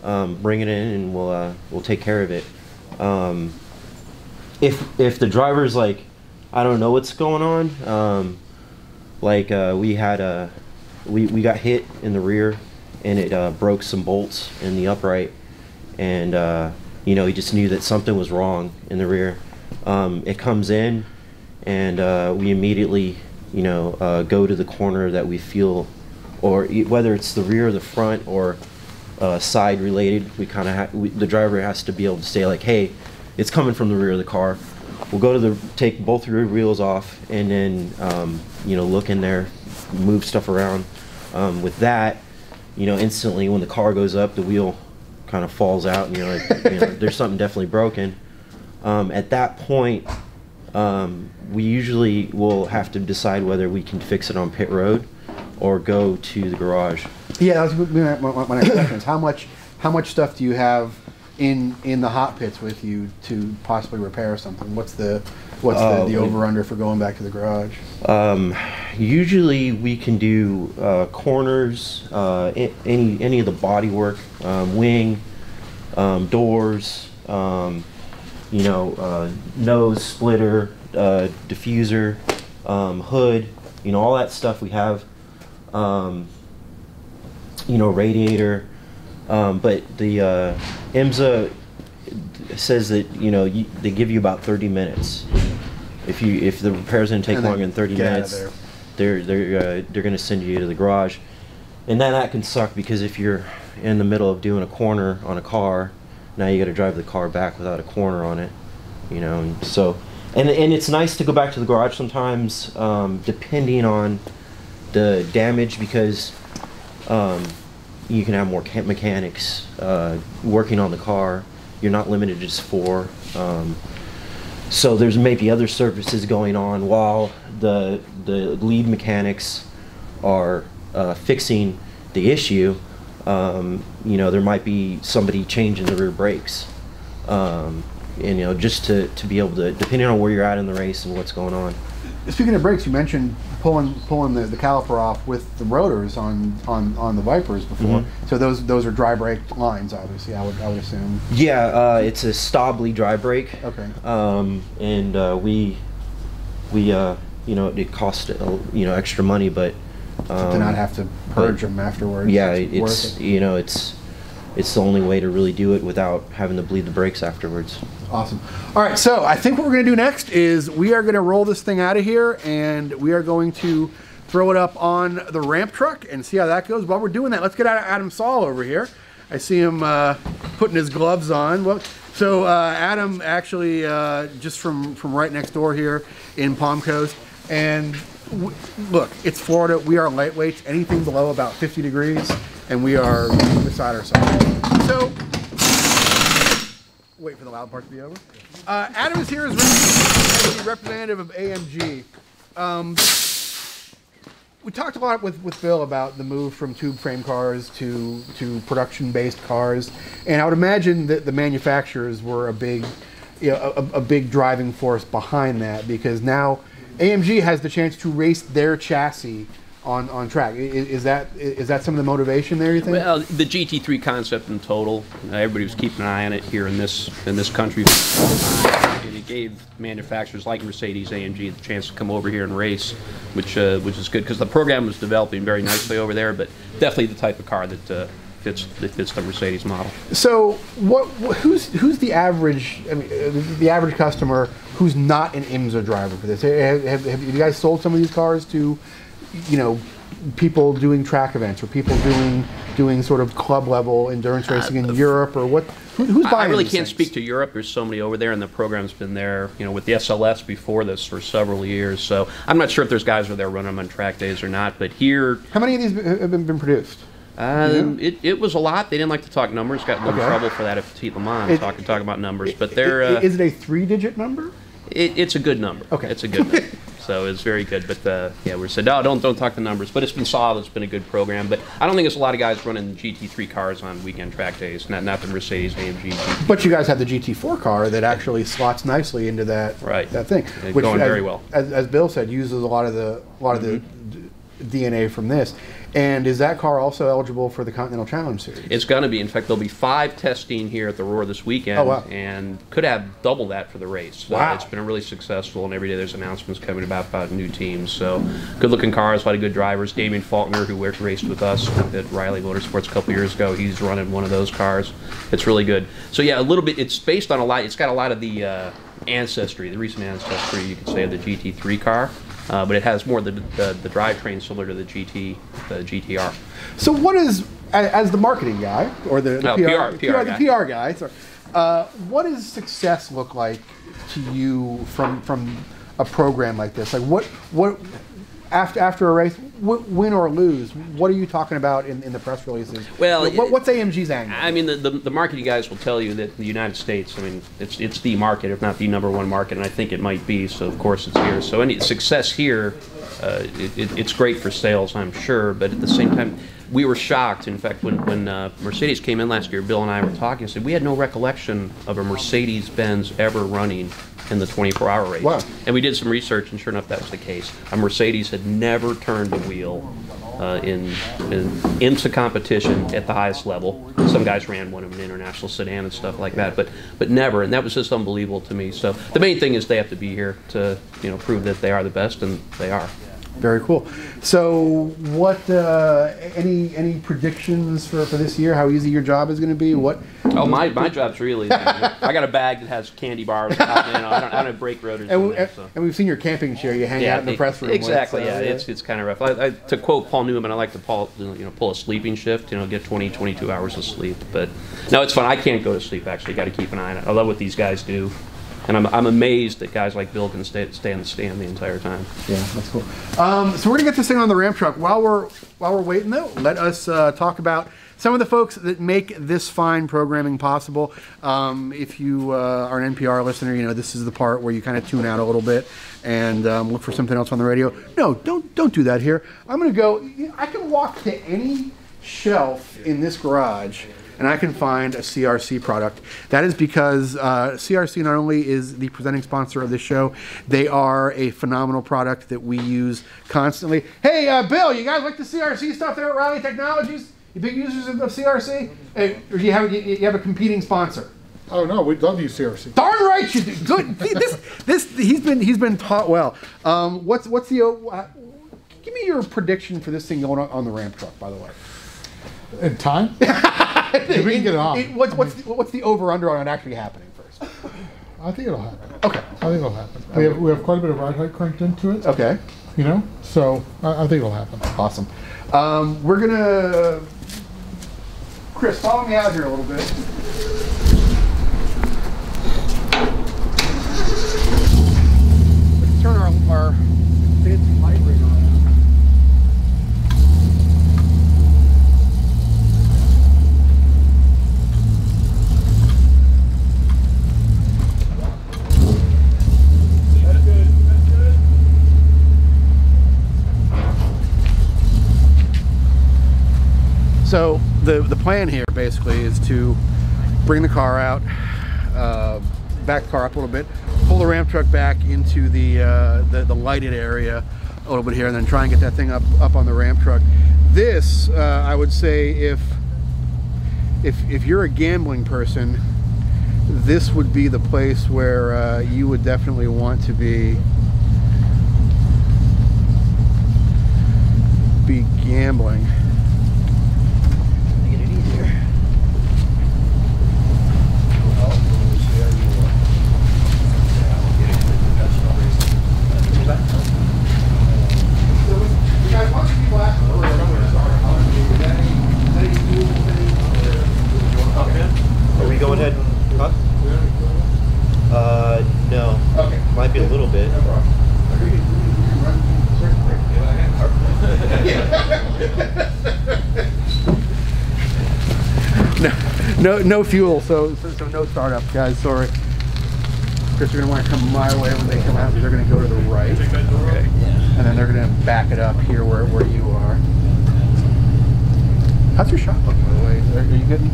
bring it in and we'll take care of it. If the driver's like, I don't know what's going on, like we got hit in the rear, and it broke some bolts in the upright, and you know, he just knew that something was wrong in the rear. It comes in, and we immediately go to the corner that we feel, or whether it's the rear or the front or side related, we kind of the driver has to be able to say like, hey, it's coming from the rear of the car. We'll go to take both rear wheels off, and then look in there, move stuff around. With that, instantly when the car goes up, the wheel kind of falls out, and you're like, there's something definitely broken. At that point, we usually will have to decide whether we can fix it on pit road or go to the garage. Yeah, that was my next question. Is how much stuff do you have in the hot pits with you to possibly repair something? What's the over under for going back to the garage? Usually we can do corners, any of the body work, wing, doors, nose splitter, diffuser, hood, all that stuff we have. Radiator, but the IMSA says that they give you about 30 minutes. If the repair's going to take longer than 30 minutes, they're going to send you to the garage, and then that can suck because if you're in the middle of doing a corner on a car, now you got to drive the car back without a corner on it, and so and it's nice to go back to the garage sometimes, depending on the damage, because you can have more mechanics working on the car. You're not limited to just 4. So there's maybe other services going on while the lead mechanics are fixing the issue. There might be somebody changing the rear brakes. Just to be able to, depending on where you're at in the race and what's going on. Speaking of brakes, you mentioned pulling the caliper off with the rotors on the Vipers before. Mm-hmm. So those are dry brake lines, obviously. I would assume. Yeah, it's a Stobley dry brake. Okay. It costs extra money, but to not have to purge them afterwards. Yeah, it's the only way to really do it without having to bleed the brakes afterwards. Awesome. All right, so I think what we're going to do next is we are going to roll this thing out of here, and we are going to throw it up on the ramp truck and see how that goes. While we're doing that, let's get Adam Saul over here. I see him putting his gloves on. Well, so Adam actually just from right next door here in Palm Coast, and look, it's Florida. We are lightweights. Anything below about 50 degrees, and we are beside ourselves. So. Wait for the loud part to be over. Adam is here as the representative of AMG. We talked a lot with Bill about the move from tube frame cars to production-based cars, and I would imagine that the manufacturers were a big driving force behind that, because now AMG has the chance to race their chassis on track. Is that some of the motivation there, you think? Well, the GT3 concept in total, everybody was keeping an eye on it here in this country. And it gave manufacturers like Mercedes-AMG the chance to come over here and race, which is good, because the program was developing very nicely over there, but definitely the type of car that fits the Mercedes model. So who's the average, the average customer who's not an IMSA driver for this? Have you guys sold some of these cars to people doing track events, or people doing sort of club level endurance racing in Europe, or what? Who's buying? I really these can't things? speak to Europe. There's so many over there, and the program's been there, with the SLS before this for several years. So I'm not sure if there's guys over there running them on track days or not. But here, how many of these have been produced? It was a lot. They didn't like to talk numbers. Got in trouble for that at Petit Le Mans, talking about numbers. But they're is it a 3-digit number? It's a good number. Okay, it's a good number. So it's very good, but we said no, don't talk the numbers. But it's been solid. It's been a good program. But I don't think there's a lot of guys running GT3 cars on weekend track days. Not the Mercedes-AMG. GT3. But you guys have the GT4 car that actually slots nicely into that that thing, which going very well. As Bill said, uses a lot of the DNA from this. And is that car also eligible for the Continental Challenge Series? It's going to be. In fact, there'll be 5 testing here at the Roar this weekend. Oh, wow. And could have double that for the race. Wow. It's been really successful, and every day there's announcements coming about new teams. So good-looking cars, a lot of good drivers. Damien Faulkner, who raced with us at Riley Motorsports a couple years ago, he's running one of those cars. It's really good. So yeah, a little bit. It's based on a lot. It's got a lot of the ancestry, the recent ancestry, you could say, of the GT3 car. but it has more the drivetrain similar to the GTR. So what is, as the marketing guy, or the PR guy, sorry, what does success look like to you from a program like this? Like what after a race, win or lose, what are you talking about in the press releases? Well, what's AMG's angle? I mean, the marketing guys will tell you that the United States, I mean, it's the market, if not the #1 market, and I think it might be. So of course it's here. So any success here, it's great for sales, I'm sure. But at the same time, we were shocked. In fact, when Mercedes came in last year, Bill and I were talking. I said we had no recollection of a Mercedes-Benz ever running in the 24-hour race. Wow. And we did some research, and sure enough, that was the case. A Mercedes had never turned a wheel into competition at the highest level. Some guys ran one of an international sedan and stuff like that, but never, and that was just unbelievable to me. So the main thing is they have to be here to prove that they are the best, and they are. Very cool. So, what? Any predictions for this year? How easy your job is going to be? What? Oh, my job's really easy. I got a bag that has candy bars. I don't have brake rotors. And we've seen your camping chair. You hang out in the press room. Exactly. It's kind of rough. To quote Paul Newman, I like to pull a sleeping shift. Get 22 hours of sleep. But no, it's fun. I can't go to sleep. Actually, got to keep an eye on it. I love what these guys do. And I'm amazed that guys like Bill can stay in the stand the entire time. Yeah, that's cool. So we're gonna get this thing on the Ram truck. While we're waiting though, let us talk about some of the folks that make this fine programming possible. If you are an NPR listener, this is the part where you kind of tune out a little bit and look for something else on the radio. No, don't do that here. I'm gonna go. I can walk to any shelf in this garage and I can find a CRC product. That is because CRC not only is the presenting sponsor of this show, they are a phenomenal product that we use constantly. Hey, Bill, you guys like the CRC stuff there at Riley Technologies? You big users of CRC? Hey, or do you have a competing sponsor? Oh no, we'd love to use CRC. Darn right you do. Good. He's been taught well. What's the? Give me your prediction for this thing going on the Ram truck, by the way. In time? If we can get it on. What's the over/under on it actually happening first? I think it'll happen. Okay. I think it'll happen. We have quite a bit of ride height cranked into it. Okay. So I think it'll happen. Awesome. We're gonna, Chris, follow me out here a little bit. Let's turn our fancy light rig around. So the plan here basically is to bring the car out, back the car up a little bit, pull the Ram truck back into the lighted area a little bit here, and then try and get that thing up on the Ram truck. This, I would say, if you're a gambling person, this would be the place where you would definitely want to be gambling. Are we going ahead? Huh? No. Okay. Might be a little bit. No fuel, so no startup, guys. Sorry. Chris, you're gonna want to come my way when they come out. They're gonna go to the right. Okay. And then they're gonna back it up here where you are. How's your shot look, by the way? Are you getting?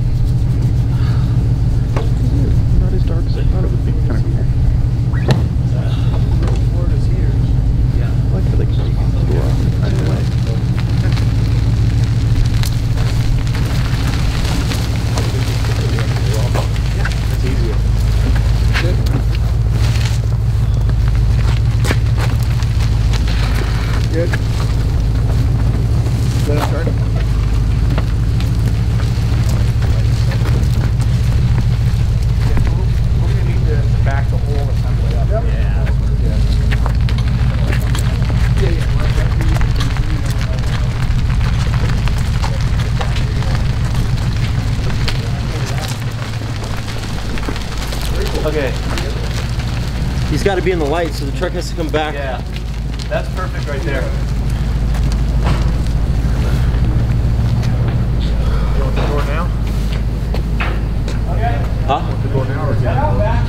Not as dark as I thought it would be. Kind of weird. Yeah. I like how they can go off either way. That's easier. Good. Good. Let us start. Back the whole assembly up. Yep. Yeah. Okay. He's got to be in the light, so the truck has to come back. Yeah, that's perfect right there. You want the door now? Okay. Huh? Want the door now or get out back?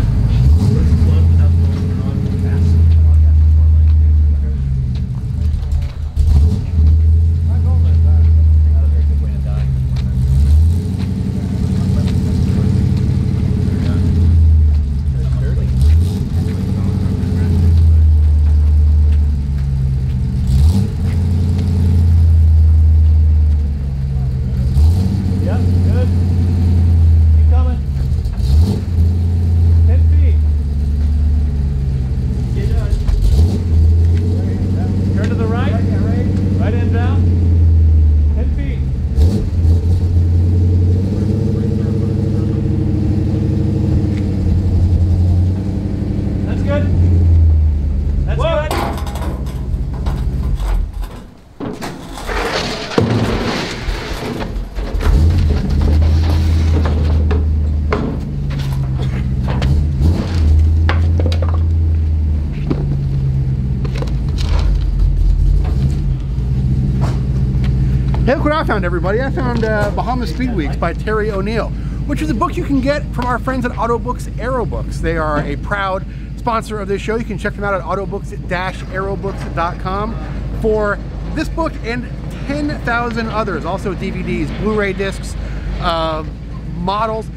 Hey, look what I found, everybody. I found Bahamas Speed Weeks by Terry O'Neill, which is a book you can get from our friends at Autobooks Aerobooks. They are a proud sponsor of this show. You can check them out at autobooks-aerobooks.com for this book and 10,000 others. Also DVDs, Blu-ray discs, models.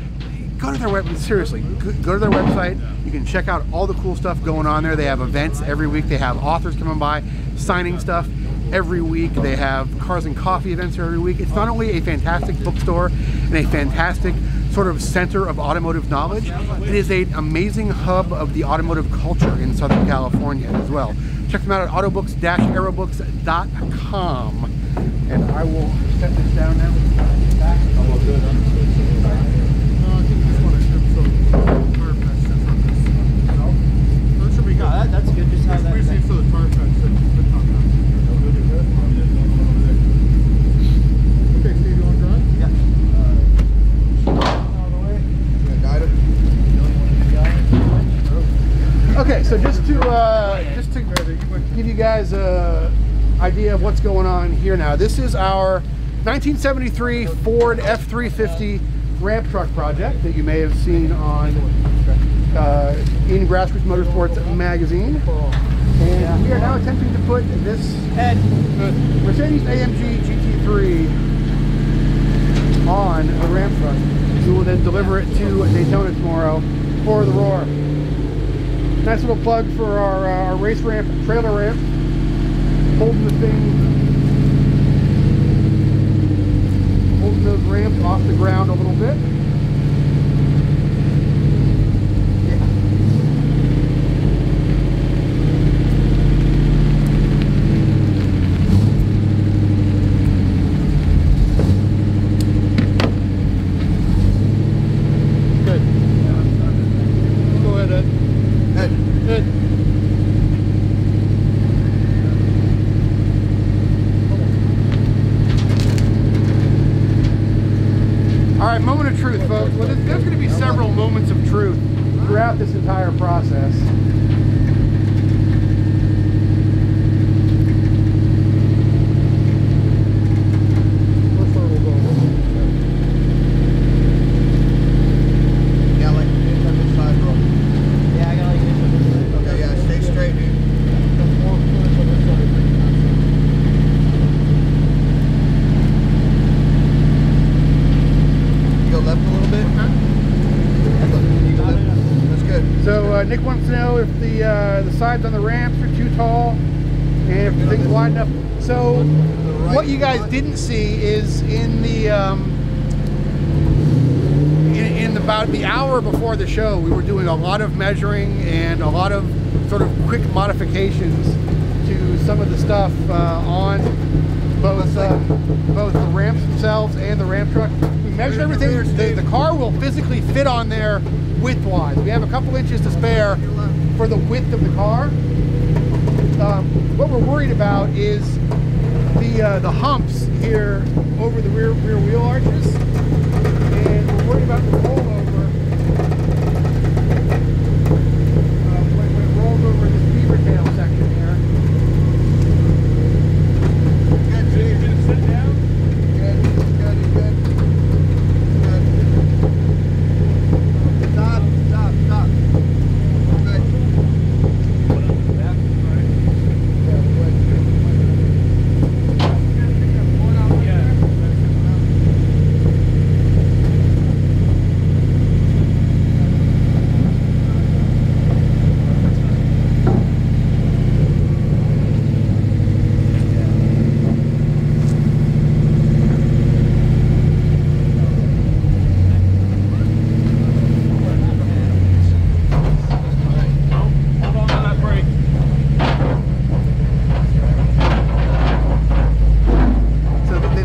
Go to their website, seriously, go to their website. You can check out all the cool stuff going on there. They have events every week. They have authors coming by, signing stuff every week. They have cars and coffee events every week. It's not only a fantastic bookstore and a fantastic sort of center of automotive knowledge, it is an amazing hub of the automotive culture in Southern California as well. Check them out at autobooks-aerobooks.com. And I will set this down now. Back. That's good. Just how that. So the tire patch sits on that. Okay, Steve, you want to drive? Yeah. All the way. Yeah, guide it. Okay, so just to give you guys a idea of what's going on here now. This is our 1973 Ford F350 ramp truck project that you may have seen on in Grassroots Motorsports magazine. And we are now attempting to put this Mercedes-AMG GT3 on a ramp truck. We will then deliver it to Daytona tomorrow for the Roar. Nice little plug for our race ramp, trailer ramp. Holding the thing, holding those ramps off the ground a little bit. Moment of truth, folks. Well, there's going to be several moments of truth throughout this entire process. Nick wants to know if the sides on the ramps are too tall and if the thing's wide enough. So what you guys didn't see is in the in about the hour before the show, we were doing a lot of measuring and a lot of sort of quick modifications to some of the stuff on both the ramps themselves and the ramp truck. We measured everything. The car will physically fit on there width-wise. We have a couple inches to spare for the width of the car. What we're worried about is the humps here over the rear wheel arches, and we're worried about the rollover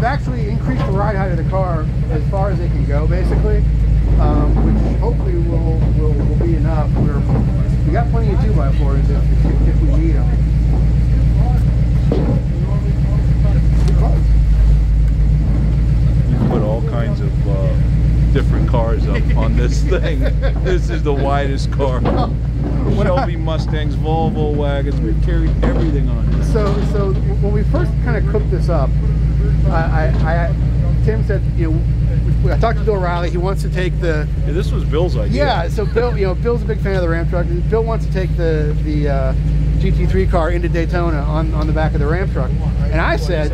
actually increased the ride height of the car as far as it can go, basically, which hopefully will be enough. We got plenty of 2x4s if we need them. You put all kinds of different cars up on this thing. This is the widest car. Shelby Mustangs, Volvo wagons, we've carried everything on it. So when we first kind of cooked this up, Tim said, I talked to Bill Riley. He wants to take the. Yeah, this was Bill's idea. Yeah. So Bill, Bill's a big fan of the Ram truck. Bill wants to take the GT3 car into Daytona on the back of the Ram truck, and I said,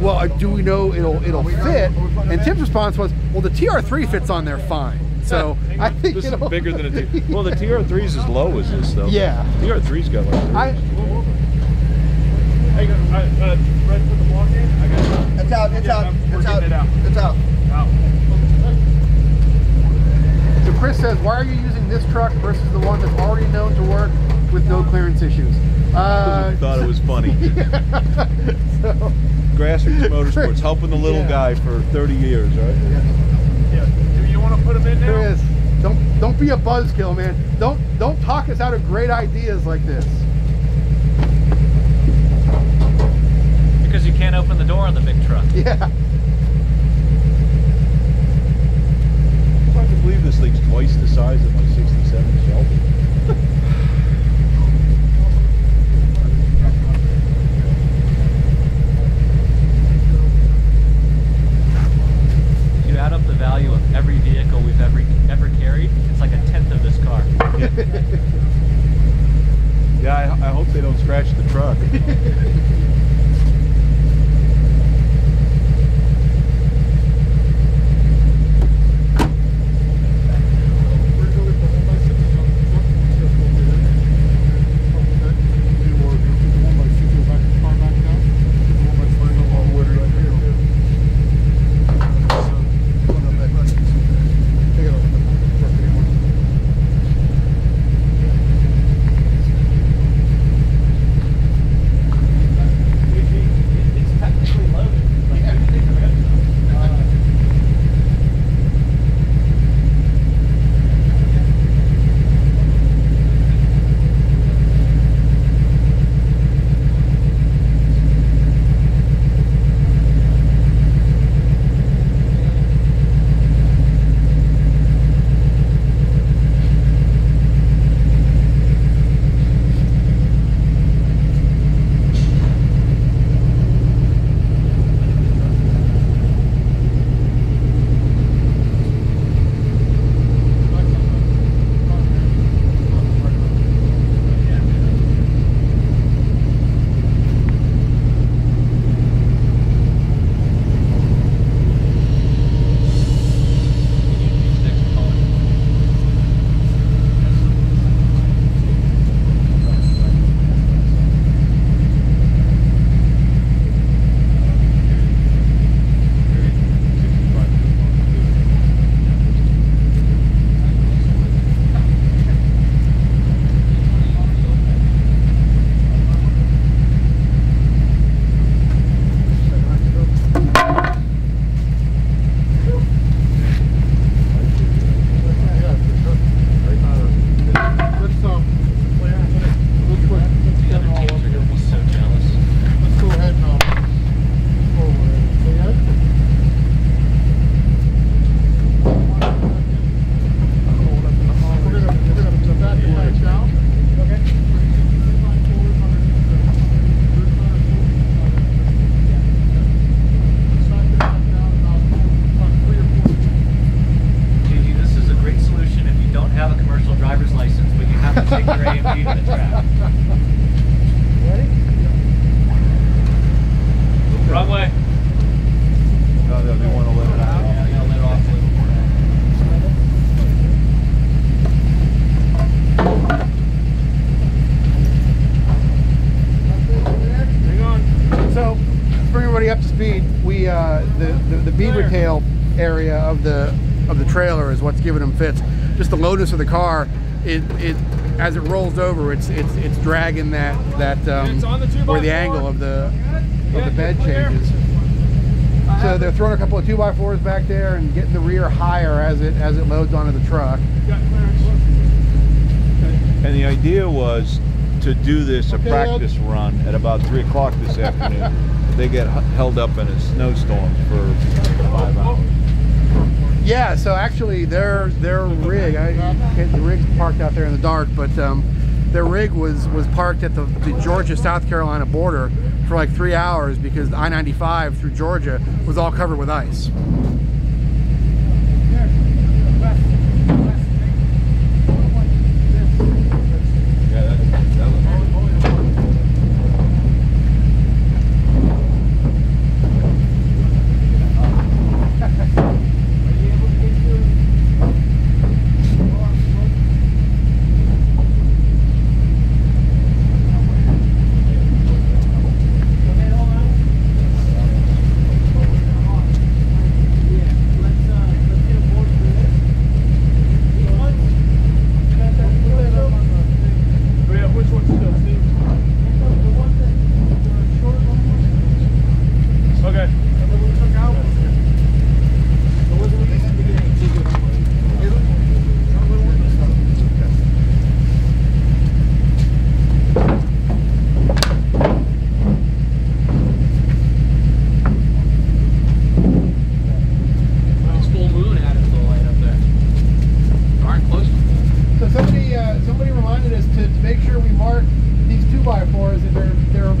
well, do we know it'll fit? And Tim's response was, well, the TR3 fits on there fine. So I think this is bigger than a T. Well, the TR3 is as low as this, though. Yeah. TR3's got like. Hey, Red, put the block in. I got it. It's out. It's out. It's out. It's out. So Chris says, why are you using this truck versus the one that's already known to work with no clearance issues? Thought it was funny. So, Grassroots Motorsports, helping the little guy for 30 years, right? Yeah. You want to put them in now? Chris, don't be a buzzkill, man. Don't talk us out of great ideas like this. Because you can't open the door on the big truck. Yeah. It's hard to believe this thing's twice the size of my 67 Shelby. You add up the value of every vehicle we've ever carried, it's like 1/10 of this car. Yeah, I hope they don't scratch the truck. Up to speed, we the beaver tail area of the trailer is what's giving them fits. Just the lowness of the car, it as it rolls over, it's dragging that where the angle of the bed changes. So they're throwing a couple of 2x4s back there and getting the rear higher as it loads onto the truck. And the idea was to do this, a practice run, at about 3 o'clock this afternoon. They get held up in a snowstorm for 5 hours. Yeah, so actually their rig, the rig's parked out there in the dark, but their rig was parked at the Georgia-South Carolina border for like 3 hours because the I-95 through Georgia was all covered with ice. Somebody reminded us to make sure we mark these 2x4s and they're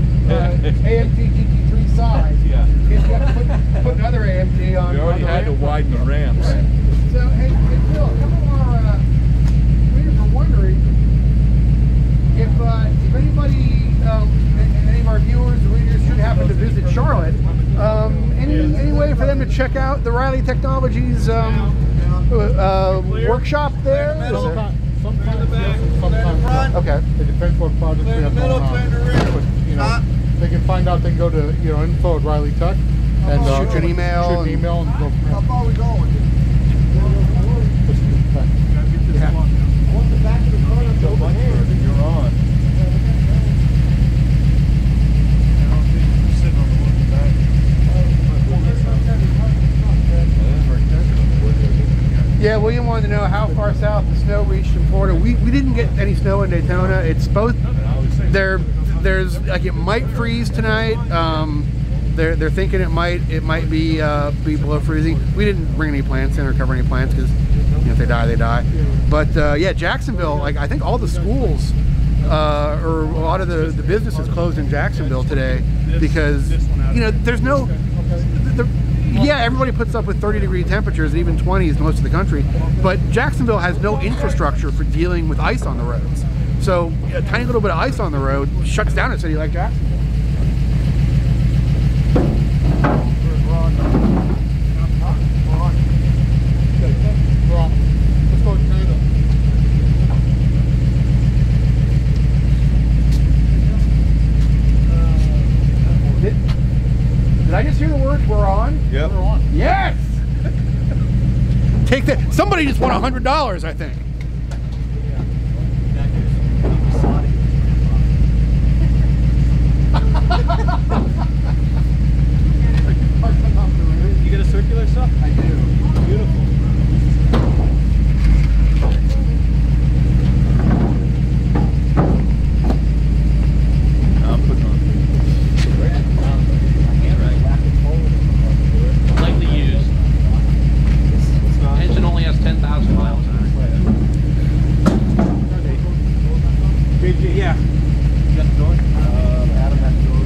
AMG GT3 size. Yeah. Because you have to put another AMG on. We already had to widen the ramps. Right. So, hey Bill, some of our readers are wondering if anybody, any of our viewers or readers should happen to visit Charlotte, any way for them to check out the Riley Technologies workshop there? Sometimes yes, and sometimes no. Okay. It depends what projects we have going on. But, you know, they can find out. They can go to info at Riley Tech and shoot you an email. Shoot an email and go from there. How far are we going? Yeah. You're on. Yeah, William wanted to know how far south the snow reached in Florida. We didn't get any snow in Daytona. It's supposed there's like it might freeze tonight. They're thinking it might be below freezing. We didn't bring any plants in or cover any plants because if they die, they die. But yeah, Jacksonville, like I think all the schools or a lot of the businesses closed in Jacksonville today because there's no. Yeah, everybody puts up with 30-degree temperatures and even 20s most of the country, but Jacksonville has no infrastructure for dealing with ice on the roads. So a tiny little bit of ice on the road shuts down a city like Jacksonville. Let's go to Canada. Did I just hear the words "we're on"? Yep. We're on. Yes! Take that. Somebody just won $100, I think. You get a circular stuff? I do. Beautiful. I'm putting on. Lightly used. Engine only has 10,000 miles on it. Yeah. You got the door? Adam has the door.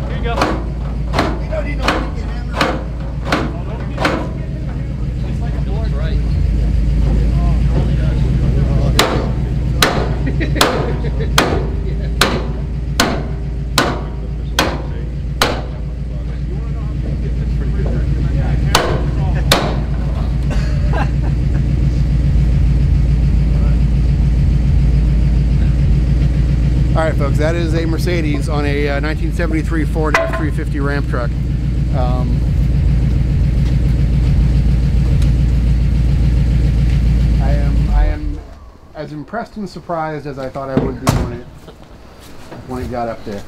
Here you go. We don't need no wicked hammer. It's like a door. That's right. All right, folks, that is a Mercedes on a 1973 Ford F350 Ram truck. as impressed and surprised as I thought I would be when it got up there.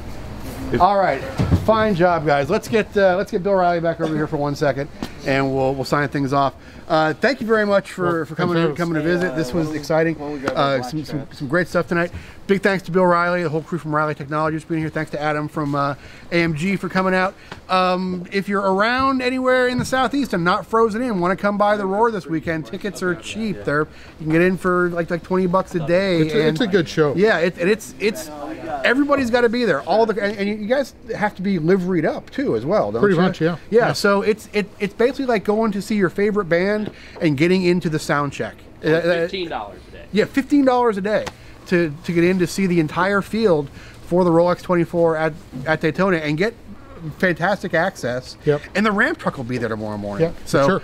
All right, fine job, guys. Let's get Bill Riley back over here for 1 second, and we'll sign things off. Thank you very much for coming to visit. This was exciting. Some great stuff tonight. Big thanks to Bill Riley, the whole crew from Riley Technologies being here. Thanks to Adam from AMG for coming out. If you're around anywhere in the Southeast and not frozen in, want to come by the Roar this weekend, tickets are cheap. You can get in for like $20 a day. It's a good show. Yeah, it's everybody's got to be there. And you guys have to be liveried up too as well, don't you? Pretty much, yeah. Yeah, so it's basically like going to see your favorite band and getting into the sound check. $15 a day. Yeah, $15 a day to get in to see the entire field for the Rolex 24 at Daytona and get fantastic access. Yep. And the ramp truck will be there tomorrow morning. Yep, so, sure.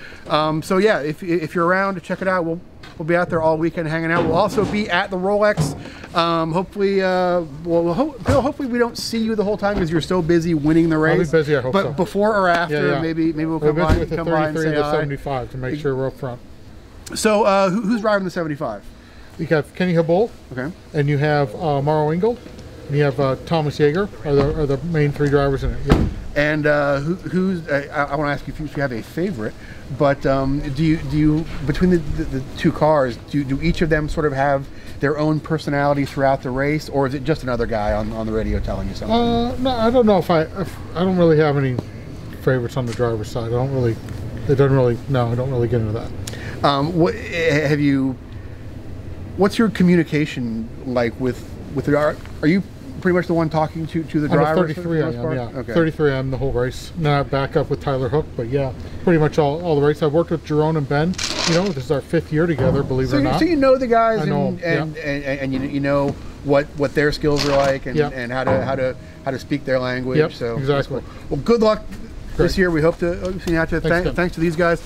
So yeah, if you're around to check it out, we'll be out there all weekend hanging out. We'll also be at the Rolex. Hopefully, Bill, hopefully we don't see you the whole time because you're so busy winning the race. I'll be busy, I hope but so. before or after, yeah. maybe we'll come by, with the 33 to 75 to make sure we're up front. So who's driving the 75? You have Kenny Habul, Okay. and you have Mauro Engel, and you have Thomas Yeager are the main three drivers in it. Yeah. And who's? I want to ask you if you have a favorite, but do you between the two cars, do each of them sort of have their own personality throughout the race, or is it just another guy on the radio telling you something? No, I don't know if I don't really have any favorites on the driver's side. I don't really get into that. What's your communication like with the? Are you pretty much the one talking to the driver? 33 I am, yeah. Okay. 33 I am the whole race. Now I back up with Tyler Hook, but yeah, pretty much all the race. I've worked with Jerome and Ben. This is our 5th year together, believe it or not. So you know the guys, I know, and you know what their skills are like, and how to speak their language. Yep, so exactly. Well, good luck this Great. year. We hope to see you out there. Thanks to these guys.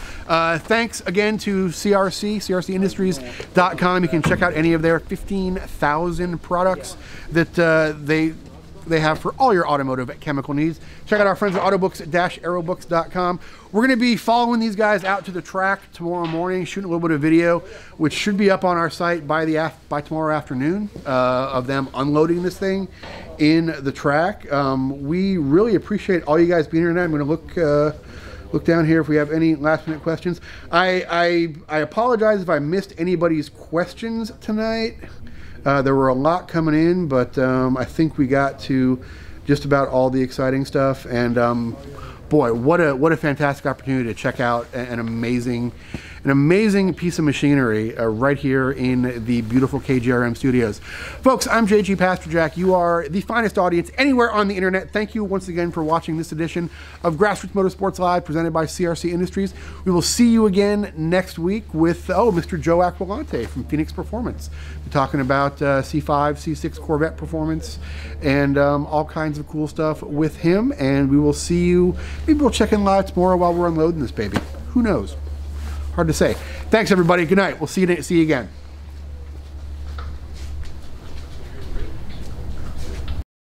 Thanks again to CRC, crcindustries.com. You can check out any of their 15,000 products that they have for all your automotive chemical needs. Check out our friends at autobooks-aerobooks.com. We're going to be following these guys out to the track tomorrow morning, shooting a little bit of video, which should be up on our site by tomorrow afternoon of them unloading this thing in the track. We really appreciate all you guys being here tonight. I'm going to look down here if we have any last minute questions. I apologize if I missed anybody's questions tonight. There were a lot coming in, but I think we got to just about all the exciting stuff. And boy, what a fantastic opportunity to check out an amazing piece of machinery right here in the beautiful KGRM studios. Folks, I'm JG Pasterjack. You are the finest audience anywhere on the internet. Thank you once again for watching this edition of Grassroots Motorsports Live presented by CRC Industries. We will see you again next week with Mr. Joe Aquilante from Phoenix Performance. We're talking about C5, C6 Corvette performance and all kinds of cool stuff with him. And we will see you, maybe we'll check in live tomorrow while we're unloading this baby. Who knows? Hard to say. Thanks, everybody. Good night. We'll see you again.